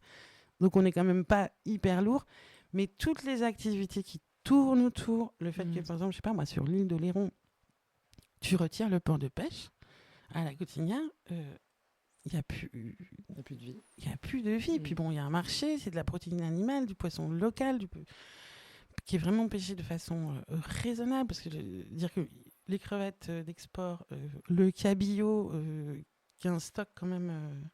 Donc, on n'est quand même pas hyper lourd. Mais toutes les activités qui tournent autour, le fait que, par exemple, je sais pas moi, sur l'île d'Oléron, tu retires le port de pêche à la Cotinière, il n'y a plus de vie. Il n'y a plus de vie. Puis bon, il y a un marché, c'est de la protéine animale, du poisson local, qui est vraiment pêché de façon raisonnable. Parce que dire que les crevettes d'export, le cabillaud, qui a un stock quand même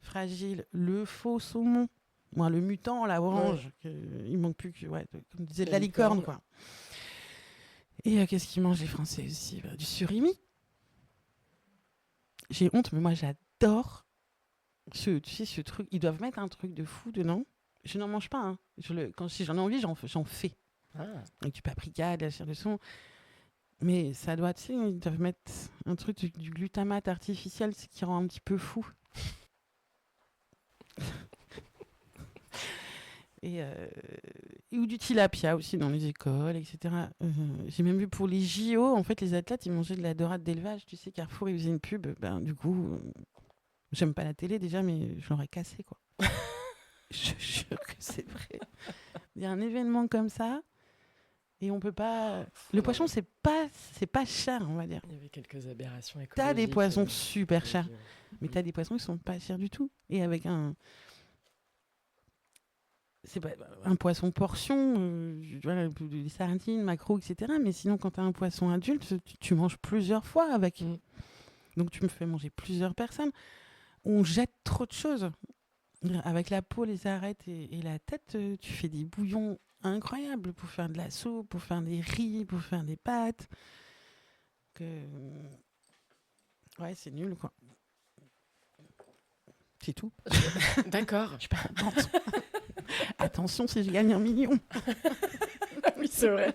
fragile, le faux saumon, moi, le mutant, la orange, il manque plus que, comme disait, de la licorne, quoi. Et qu'est-ce qu'ils mangent les Français aussi? Du surimi. J'ai honte, mais moi, j'adore tu sais, ce truc. Ils doivent mettre un truc de fou dedans. Je n'en mange pas. Hein. Si j'en ai envie, j'en fais. Avec du paprika, de la chair de son. Mais ça doit, tu sais, ils doivent mettre un truc du glutamate artificiel, ce qui rend un petit peu fou. Ou du tilapia aussi dans les écoles, etc. J'ai même vu pour les JO, en fait, les athlètes, ils mangeaient de la dorade d'élevage. Tu sais, Carrefour, ils faisaient une pub. Du coup, j'aime pas la télé déjà, mais je l'aurais cassé, quoi. Je jure que c'est vrai. Il y a un événement comme ça, et on peut pas... Le poisson, c'est pas cher, on va dire. Il y avait quelques aberrations écologiques. T'as des poissons super chers, mais t'as des poissons qui sont pas chers du tout. Et avec c'est pas un poisson portion, des sardines, maquereaux, etc. Mais sinon, quand tu as un poisson adulte, tu manges plusieurs fois avec. Donc, tu me fais manger plusieurs personnes. On jette trop de choses. Avec la peau, les arêtes et la tête, tu fais des bouillons incroyables pour faire de la soupe, pour faire des riz, pour faire des pâtes. Ouais, c'est nul, quoi. C'est tout. D'accord. Je suis pas contente. Attention si je gagne 1 million. Oui, c'est vrai.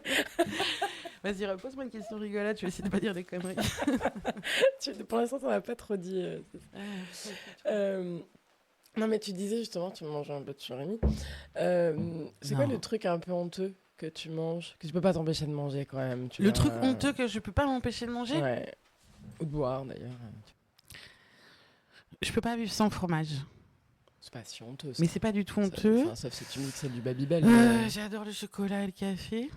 Vas-y, repose-moi une question rigolote, je vais essayer de pas dire des conneries. Pour l'instant, t'en as pas trop dit. Non, mais tu disais justement, tu manges un peu de surimi. C'est quoi le truc un peu honteux que tu manges, que tu peux pas t'empêcher de manger quand même? Le truc honteux que je peux pas m'empêcher de manger? Ouais. Ou de boire d'ailleurs. Je peux pas vivre sans fromage. C'est pas si honteux. Ça. Mais c'est pas du tout honteux. Sauf si tu mixes du Babybel. J'adore le chocolat et le café.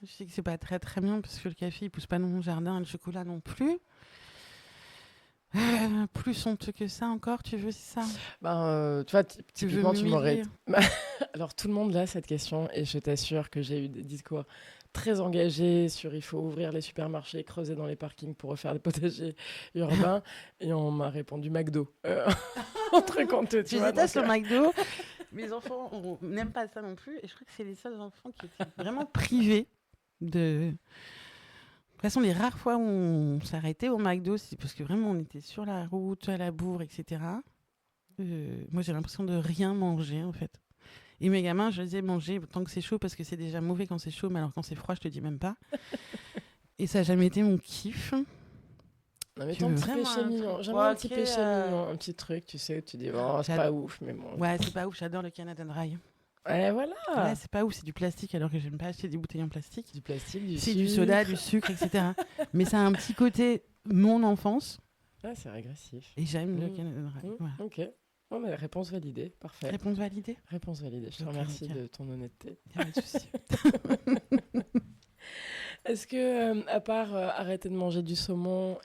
Je sais que c'est pas très très bien parce que le café il pousse pas dans mon jardin et le chocolat non plus. Plus honteux que ça encore, tu veux, c'est ça? Tu vois, typiquement, tu m'aurais... Alors, tout le monde a cette question et je t'assure que j'ai eu des discours très engagés sur il faut ouvrir les supermarchés, creuser dans les parkings pour refaire des potagers urbains. Et on m'a répondu McDo. Un truc honteux, tu vois. Je déteste le McDo. Mes enfants n'aiment pas ça non plus. Et je crois que c'est les seuls enfants qui étaient vraiment privés de... De toute façon, les rares fois où on s'arrêtait au McDo, c'est parce que vraiment on était sur la route, à la bourre, etc. Moi, j'ai l'impression de rien manger, en fait. Et mes gamins, je disais manger tant que c'est chaud, parce que c'est déjà mauvais quand c'est chaud, mais alors quand c'est froid, je te dis même pas. Et ça n'a jamais été mon kiff. Non, mais ton petit péché mignon. J'aimerais un petit péché mignon, un petit truc, tu sais, où tu dis, c'est pas ouf, mais bon. Ouais, c'est pas ouf, j'adore le Canada Dry. Et voilà. Ouais, c'est pas ouf, c'est du plastique, alors que j'aime pas acheter des bouteilles en plastique. Du plastique, du c'est sucre. Du soda, du sucre, etc. Mais ça a un petit côté mon enfance. Ouais, c'est régressif. Et j'aime le Canada Dry. Voilà. Ok. Oh, mais réponse validée, parfait. Réponse validée. Réponse validée. Je te remercie de ton honnêteté. Il n'y a pas de souci. Est-ce que, à part arrêter de manger du saumon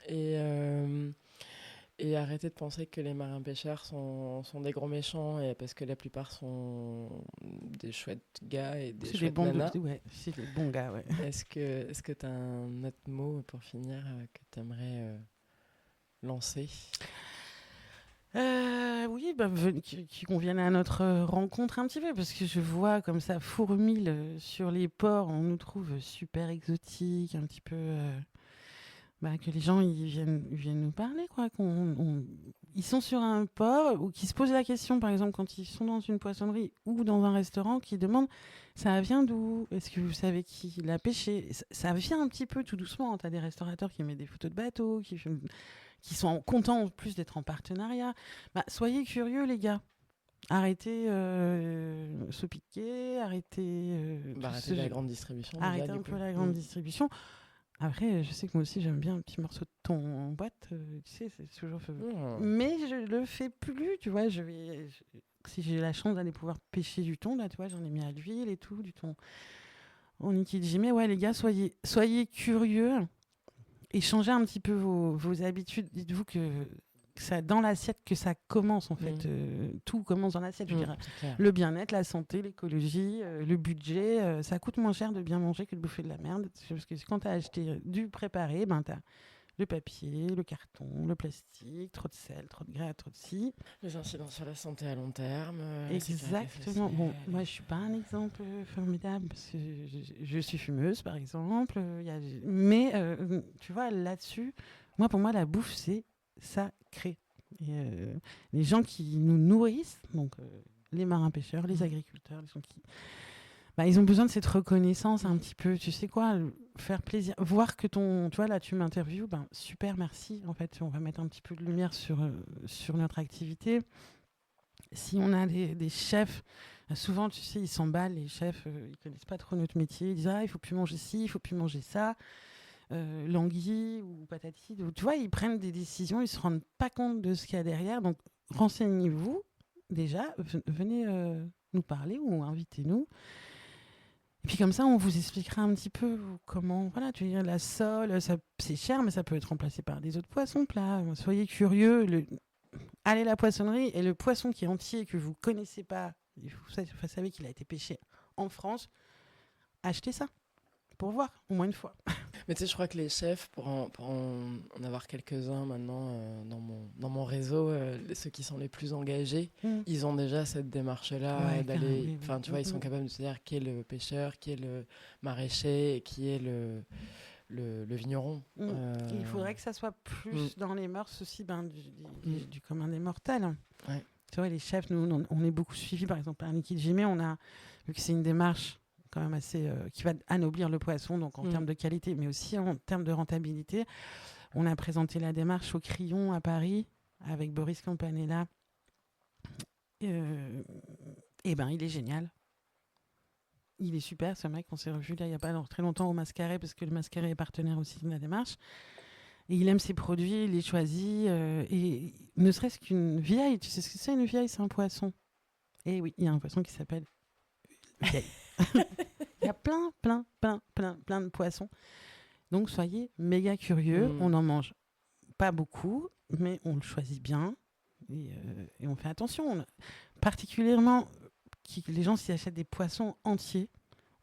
et arrêter de penser que les marins pêcheurs sont des gros méchants, et parce que la plupart sont des chouettes gars et des chouettes nanas. C'est des bons gars, ouais. Est-ce que tu as un autre mot pour finir que tu aimerais lancer? Oui, qui conviennent à notre rencontre un petit peu, parce que je vois comme ça fourmille sur les ports, on nous trouve super exotiques, un petit peu... que les gens ils viennent nous parler, quoi. Ils sont sur un port ou qui se posent la question, par exemple, quand ils sont dans une poissonnerie ou dans un restaurant, qui demandent ça vient d'où? Est-ce que vous savez qui l'a pêché? Ça vient un petit peu tout doucement. Tu as des restaurateurs qui mettent des photos de bateaux, qui sont contents en plus d'être en partenariat. Soyez curieux, les gars. Arrêter se piquer, arrêter... Arrêter la grande distribution. Arrêter déjà, un peu la grande distribution. Après, je sais que moi aussi, j'aime bien un petit morceau de thon en boîte. Tu sais, c'est toujours... Mais je le fais plus, tu vois. Si j'ai la chance d'aller pouvoir pêcher du thon, là, tu vois, j'en ai mis à l'huile et tout, du thon en ikiji. Mais ouais, les gars, soyez curieux et changez un petit peu vos habitudes. Dites-vous que ça, dans l'assiette, que ça commence, en fait. Tout commence dans l'assiette, je dirais. Le bien-être, la santé, l'écologie, le budget. Ça coûte moins cher de bien manger que de bouffer de la merde. Parce que quand tu as acheté du préparé, ben, tu as le papier, le carton, le plastique, trop de sel, trop de gras, trop de ci. Les incidences sur la santé à long terme. Exactement. Bon, moi, je suis pas un exemple formidable parce que je suis fumeuse, par exemple. Mais tu vois, là-dessus, pour moi, la bouffe, c'est sacré. Et les gens qui nous nourrissent, donc les marins-pêcheurs, les agriculteurs, les gens qui... ils ont besoin de cette reconnaissance un petit peu, tu sais quoi, faire plaisir, voir que tu vois, là tu m'interviews, super, merci, en fait, on va mettre un petit peu de lumière sur notre activité. Si on a des chefs, souvent, tu sais, ils s'emballent, les chefs, ils connaissent pas trop notre métier, ils disent, il faut plus manger ci, il faut plus manger ça, languille ou patati, tu vois, ils prennent des décisions, ils se rendent pas compte de ce qu'il y a derrière, donc renseignez-vous, déjà, venez nous parler ou invitez-nous. Et puis comme ça, on vous expliquera un petit peu comment, voilà, tu veux dire, la sole, c'est cher, mais ça peut être remplacé par des autres poissons plats. Soyez curieux, allez à la poissonnerie et le poisson qui est entier, que vous connaissez pas, vous savez qu'il a été pêché en France, achetez ça pour voir, au moins une fois. Mais tu sais, je crois que les chefs, pour en avoir quelques-uns maintenant dans mon réseau, ceux qui sont les plus engagés, ils ont déjà cette démarche-là d'aller... Enfin, tu vois, ils sont capables de se dire qui est le pêcheur, qui est le maraîcher, et qui est le vigneron. Il faudrait que ça soit plus dans les mœurs aussi du commun des mortels. Ouais. Tu vois, les chefs, nous, on est beaucoup suivis, par exemple, par Niki Jimé, vu que c'est une démarche quand même assez qui va anoblir le poisson, donc en termes de qualité, mais aussi en termes de rentabilité. On a présenté la démarche au Crillon à Paris avec Boris Campanella. Il est génial. Il est super, ce mec. On s'est revu là il n'y a pas très longtemps au Mascaret, parce que le Mascaret est partenaire aussi de la démarche. Et il aime ses produits, il les choisit. Et ne serait-ce qu'une vieille, tu sais ce que c'est une vieille, c'est un poisson. Et oui, il y a un poisson qui s'appelle vieille. Il y a plein de poissons. Donc soyez méga curieux. On en mange pas beaucoup, mais on le choisit bien et on fait attention. Particulièrement, les gens s'y achètent des poissons entiers,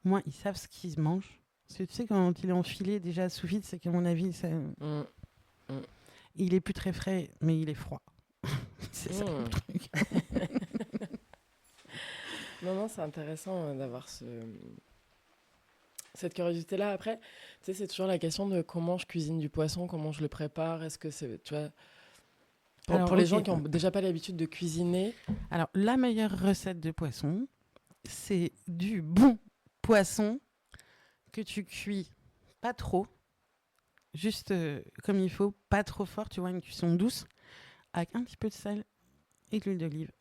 au moins ils savent ce qu'ils mangent. Parce que tu sais, quand il est enfilé déjà sous vide, c'est qu'à mon avis, il est plus très frais, mais il est froid. C'est ça le truc. Non, c'est intéressant d'avoir cette curiosité-là. Après, tu sais, c'est toujours la question de comment je cuisine du poisson, comment je le prépare. Est-ce que c'est, tu vois, pour les gens qui n'ont déjà pas l'habitude de cuisiner. Alors, la meilleure recette de poisson, c'est du bon poisson que tu cuis pas trop, juste comme il faut, pas trop fort, tu vois, une cuisson douce, avec un petit peu de sel et de l'huile d'olive.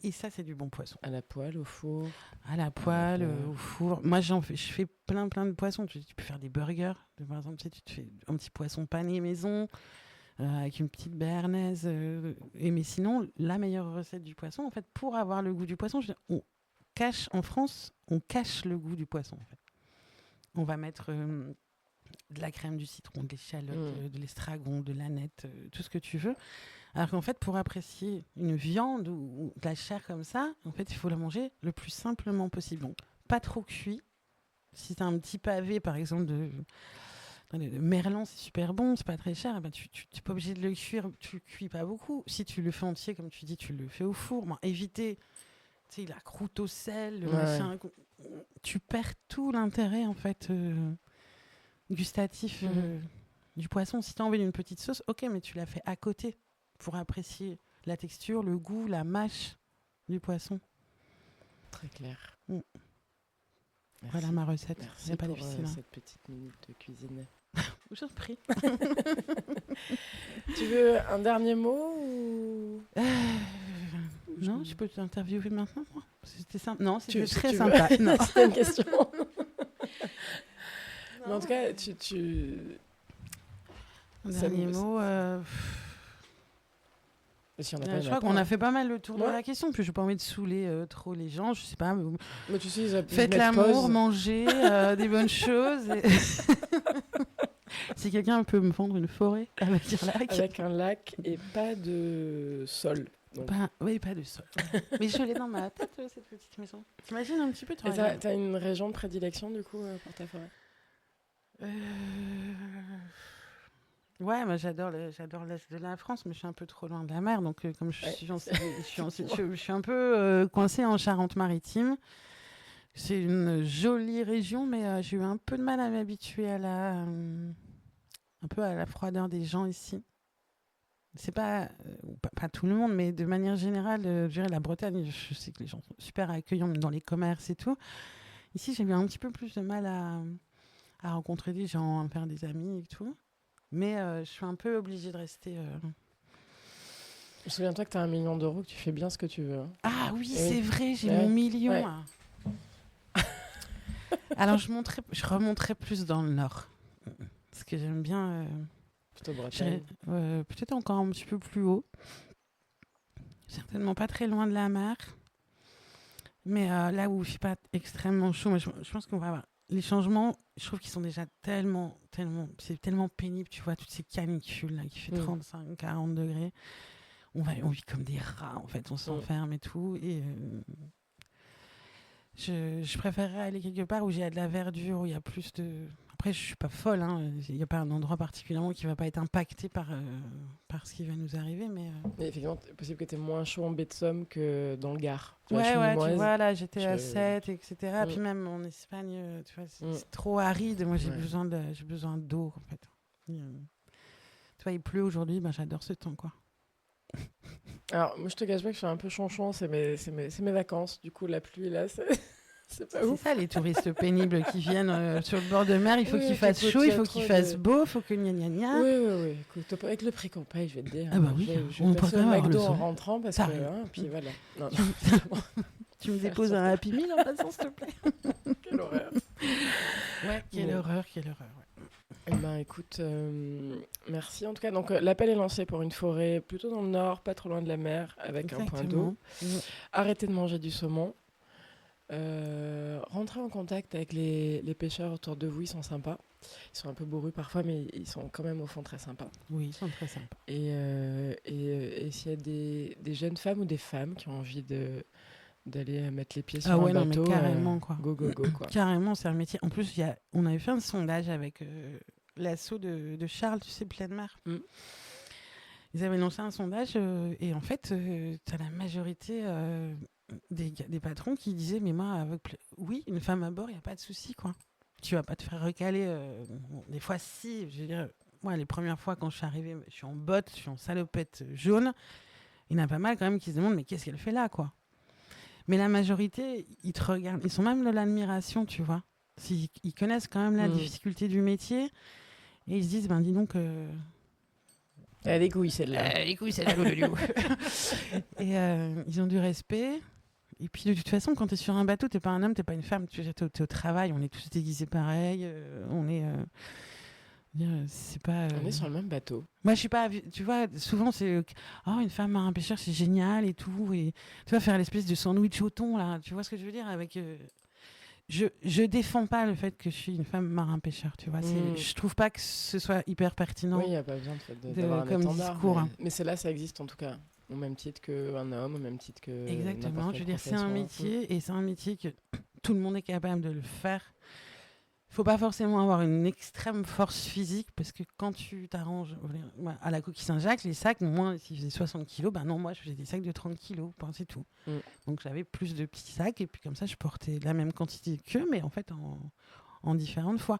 Et ça, c'est du bon poisson. À la poêle, au four. À la poêle, au four. Moi, je fais plein de poissons. Tu peux faire des burgers. Par exemple, tu te fais un petit poisson pané maison avec une petite béarnaise. Mais sinon, la meilleure recette du poisson, en fait, pour avoir le goût du poisson, en France, on cache le goût du poisson. En fait. On va mettre de la crème, du citron, de l'échalote, de l'estragon, de l'aneth, tout ce que tu veux. Alors qu'en fait, pour apprécier une viande ou de la chair comme ça, en fait, il faut la manger le plus simplement possible. Donc, pas trop cuit. Si tu as un petit pavé, par exemple, de merlan, c'est super bon, c'est pas très cher, tu n'es pas obligé de le cuire, tu cuis pas beaucoup. Si tu le fais entier, comme tu dis, tu le fais au four. Éviter la croûte au sel, le machin. Tu perds tout l'intérêt, en fait, gustatif du poisson. Si tu as envie d'une petite sauce, ok, mais tu la fais à côté pour apprécier la texture, le goût, la mâche du poisson. Très clair. Voilà ma recette. Merci pas pour cette petite minute de cuisine. Je t'en prie. Tu veux un dernier mot ou... Non, je peux t'interviewer maintenant, moi. C'était simple. Non, c'était Si très tu sympa. veux. Non. C'était une question. Mais en tout cas, Un Ça dernier me- mot. si on n'a pas, il Je y en a crois pas, qu'on hein. a fait pas mal le tour de Ouais. la question, puis j'ai pas envie de saouler trop les gens, je sais pas. Mais tu sais, ils Faites mettent l'amour, pause. mangez des bonnes choses. Si quelqu'un peut me vendre une forêt avec un lac. Avec un lac et pas de sol. Donc. Oui, pas de sol. Mais je l'ai dans ma tête, cette petite maison. T'imagines un petit peu, Et t'as une région de prédilection, du coup, pour ta forêt? Ouais, moi j'adore l'est de la France, mais je suis un peu trop loin de la mer, donc comme je suis un peu coincée en Charente-Maritime. C'est une jolie région, mais j'ai eu un peu de mal à m'habituer un peu à la froideur des gens ici. C'est pas tout le monde, mais de manière générale, je dirais la Bretagne, je sais que les gens sont super accueillants dans les commerces et tout. Ici, j'ai eu un petit peu plus de mal à rencontrer des gens, à me faire des amis et tout. Mais je suis un peu obligée de rester. Souviens-toi que t'as 1 million d'euros, que tu fais bien ce que tu veux. Hein. Ah oui, Oui. c'est vrai, j'ai Ouais. mon million. Ouais. Là. Alors, je remonterai plus dans le nord. Parce que j'aime bien. Plutôt Bretagne. Peut-être encore un petit peu plus haut. Certainement pas très loin de la mer. Mais là où il fait pas extrêmement chaud, moi, je pense qu'on va avoir les changements. Je trouve qu'ils sont déjà c'est tellement pénible, tu vois, toutes ces canicules là qui fait 35, 40 degrés. On vit comme des rats, en fait, on s'enferme et tout. Et je préférerais aller quelque part où il y a de la verdure, où il y a plus de. Après, je suis pas folle, hein. Il n'y a pas un endroit particulièrement qui va pas être impacté par ce qui va nous arriver, mais. Mais effectivement, c'est possible que tu aies moins chaud en baie de Somme que dans le Gard. Tu vois, Ouais, tu Limoise. vois, là, j'étais à 7, etc. Mm. Puis même en Espagne, tu vois, c'est trop aride. Moi, j'ai besoin d'eau, en fait. Tu vois, il pleut aujourd'hui, ben, j'adore ce temps, quoi. Alors, moi, je te cache pas que je suis un peu chonchon, c'est mes vacances. Du coup, la pluie, là, c'est pas C'est ouf. ça, les touristes pénibles qui viennent sur le bord de mer. Il faut Oui, qu'il fasse écoute, chaud, il y il a faut trop qu'il fasse de- beau, il faut que gna gna gna. Oui. Écoute, avec le prix qu'on paye, je vais te dire. Ah bah oui, je on vais pourrait passer au quand même McDo avoir en le rentrant parce T'as que... raison. Hein, puis voilà. Non, Tu me Faire déposes un Happy Meal en passant, s'il te plaît. quelle horreur. Ouais, quelle Bon. horreur, quelle horreur. Ouais. Eh ben, écoute, merci en tout cas. Donc, l'appel est lancé pour une forêt plutôt dans le nord, pas trop loin de la mer, avec un point d'eau. Exactement. Arrêtez de manger du saumon. Rentrez en contact avec les pêcheurs autour de vous, ils sont sympas. Ils sont un peu bourrus parfois, mais ils sont quand même au fond très sympas. Oui, ils sont très sympas. Et s'il y a des jeunes femmes ou des femmes qui ont envie d'aller mettre les pieds sur Ah un ouais, non, bateau, mais carrément, quoi. go, quoi. Carrément, c'est un métier. En plus, on avait fait un sondage avec l'asso de Charles, tu sais, Pleine Mer. Mm. Ils avaient lancé un sondage et en fait, tu as la majorité des patrons qui disaient mais moi, oui, une femme à bord, il n'y a pas de souci, quoi. Tu vas pas te faire recaler. Bon, des fois, si. Je veux dire, moi, les premières fois, quand je suis arrivée, je suis en botte, je suis en salopette jaune. Il y en a pas mal quand même qui se demandent mais qu'est-ce qu'elle fait là, quoi. Mais la majorité, ils te regardent. Ils sont même de l'admiration, tu vois. Ils connaissent quand même la difficulté du métier. Et ils se disent, ben dis donc... Elle a des couilles, celle-là. les couilles, c'est la loulou. Et ils ont du respect. Et puis de toute façon, quand tu es sur un bateau, t'es pas un homme, t'es pas une femme. Tu es au travail, on est tous déguisés pareil. C'est pas... On est sur le même bateau. Moi, je suis pas... Tu vois, souvent, c'est... Oh, une femme marin pêcheur, c'est génial et tout. Et tu vas faire l'espèce de sandwich au thon, là. Tu vois ce que je veux dire avec... Je défends pas le fait que je suis une femme marin pêcheur, tu vois. Je trouve pas que ce soit hyper pertinent. Oui, il n'y a pas besoin d'avoir un comme étendard. discours. Mais c'est là, ça existe en tout cas. Au même titre qu'un homme, au même titre que. Exactement. Je veux dire, c'est un profession. métier et c'est un métier que tout le monde est capable de le faire. Il faut pas forcément avoir une extrême force physique parce que quand tu t'arranges à la Coquille Saint-Jacques, les sacs, moi, s'ils faisaient 60 kilos, ben non, moi, je faisais des sacs de 30 kilos, c'est tout. Donc, j'avais plus de petits sacs et puis comme ça, je portais la même quantité qu'eux, mais en fait, en différentes fois.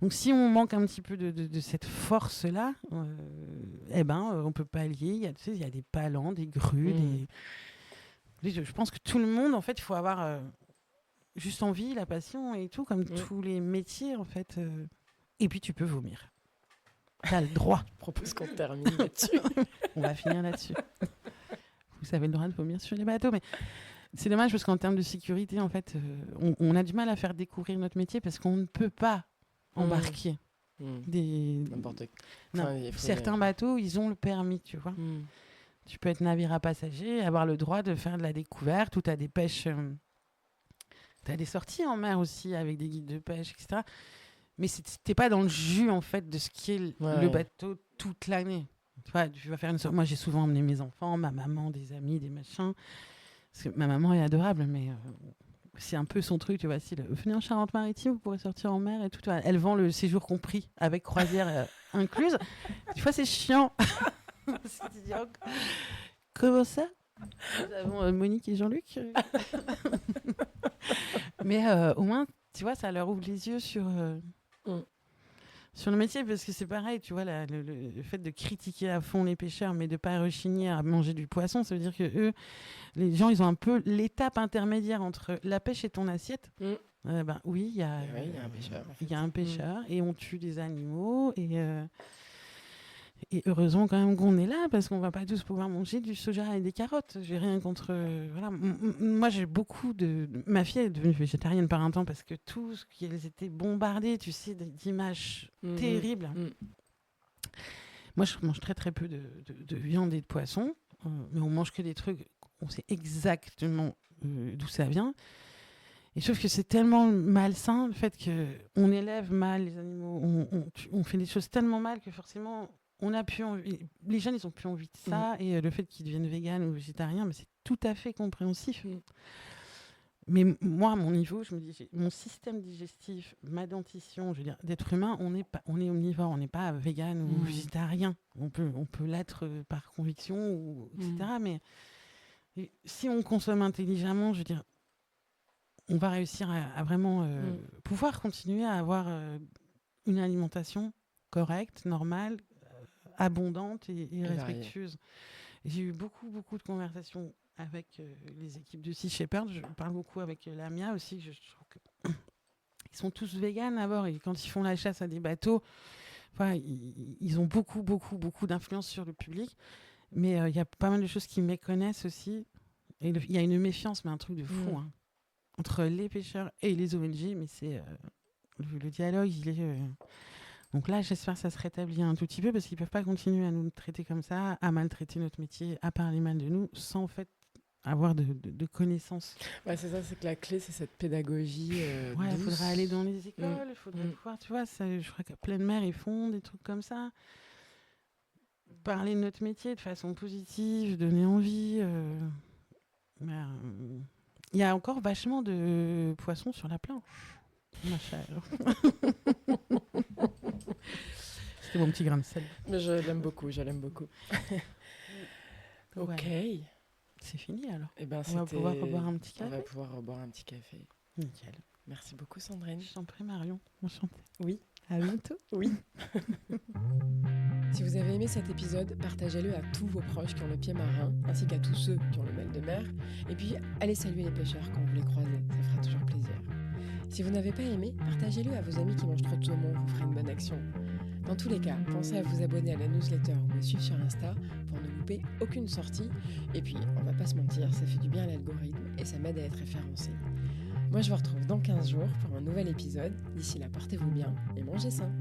Donc, si on manque un petit peu de cette force-là, on peut pallier. Il y a des palans, des grues, je pense que tout le monde, en fait, il faut avoir... juste envie, la passion et tout, comme tous les métiers, en fait. Et puis, tu peux vomir. T'as le droit. Je propose qu'on termine là-dessus. On va finir là-dessus. vous avez le droit de vomir sur les bateaux. Mais c'est dommage parce qu'en termes de sécurité, en fait, on a du mal à faire découvrir notre métier parce qu'on ne peut pas embarquer N'importe quoi. Certains bateaux, ils ont le permis, tu vois. Tu peux être navire à passagers, avoir le droit de faire de la découverte, ou tu as des pêches... tu as des sorties en mer aussi avec des guides de pêche, etc. Mais t'es pas dans le jus, en fait, de ce qui est le bateau toute l'année. Tu vas faire une sortie. Moi, j'ai souvent emmené mes enfants, ma maman, des amis, des machins. Parce que ma maman est adorable, mais c'est un peu son truc, tu vois. Si venez en Charente-Maritime, vous pourrez sortir en mer et tout. Elle vend le séjour compris avec croisière incluse. Des fois, c'est chiant. Comment ça? Nous avons Monique et Jean-Luc. Mais au moins, tu vois, ça leur ouvre les yeux sur le métier, parce que c'est pareil, tu vois, le fait de critiquer à fond les pêcheurs, mais de pas rechigner à manger du poisson, ça veut dire que eux, les gens, ils ont un peu l'étape intermédiaire entre la pêche et ton assiette. Oui, il y a un pêcheur. Il y a un pêcheur et on tue des animaux et heureusement quand même qu'on est là, parce qu'on va pas tous pouvoir manger du soja et des carottes. J'ai rien contre... voilà. Moi, j'ai beaucoup de... Ma fille est devenue végétarienne par un temps parce que tout ce qu'elles étaient bombardées, tu sais, d'images terribles. Moi, je mange très très peu de viande et de poisson, mais on mange que des trucs, on sait exactement d'où ça vient. Et je trouve que c'est tellement malsain, le fait qu'on élève mal les animaux, on fait des choses tellement mal que forcément... On a plus envie, les jeunes, ils ont plus envie de ça, et le fait qu'ils deviennent véganes ou végétariens, mais c'est tout à fait compréhensif. Mais moi, à mon niveau, je me dis, mon système digestif, ma dentition, je veux dire, d'être humain, on est omnivore, on n'est pas vegan ou végétarien. On peut l'être par conviction, etc. Mais si on consomme intelligemment, je veux dire, on va réussir à vraiment pouvoir continuer à avoir une alimentation correcte, normale, abondante et respectueuse. J'ai eu beaucoup de conversations avec les équipes de Sea Shepherd. Je parle beaucoup avec Lamia aussi. Je trouve que ils sont tous véganes à bord, et quand ils font la chasse à des bateaux, ils ont beaucoup d'influence sur le public. Mais il y a pas mal de choses qu'ils méconnaissent aussi. Et il y a une méfiance, mais un truc de fou, entre les pêcheurs et les ONG. Mais c'est le dialogue, il est... Donc là, j'espère que ça se rétablit un tout petit peu, parce qu'ils ne peuvent pas continuer à nous traiter comme ça, à maltraiter notre métier, à parler mal de nous, sans en fait avoir de connaissances. Ouais, c'est ça, c'est que la clé, c'est cette pédagogie il faudrait aller dans les écoles, il faudrait pouvoir, tu vois, ça, je crois qu'à pleine mer, ils font des trucs comme ça. Parler de notre métier de façon positive, donner envie. Il y a encore vachement de poissons sur la planche, ma chère. C'était mon petit grain de sel. Mais je l'aime beaucoup. Ok. Ouais. C'est fini alors. Eh ben, on va pouvoir reboire un petit café. On va pouvoir reboire un petit café. Nickel. Merci beaucoup, Sandrine. Je t'en prie, Marion. Enchantée. Oui. À bientôt. Oui. Si vous avez aimé cet épisode, partagez-le à tous vos proches qui ont le pied marin, ainsi qu'à tous ceux qui ont le mal de mer. Et puis, allez saluer les pêcheurs quand vous les croisez. Ça fera toujours plaisir. Si vous n'avez pas aimé, partagez-le à vos amis qui mangent trop de saumon, vous ferez une bonne action. Dans tous les cas, pensez à vous abonner à la newsletter ou me suivre sur Insta pour ne louper aucune sortie. Et puis, on va pas se mentir, ça fait du bien à l'algorithme et ça m'aide à être référencé. Moi, je vous retrouve dans 15 jours pour un nouvel épisode. D'ici là, portez-vous bien et mangez sain.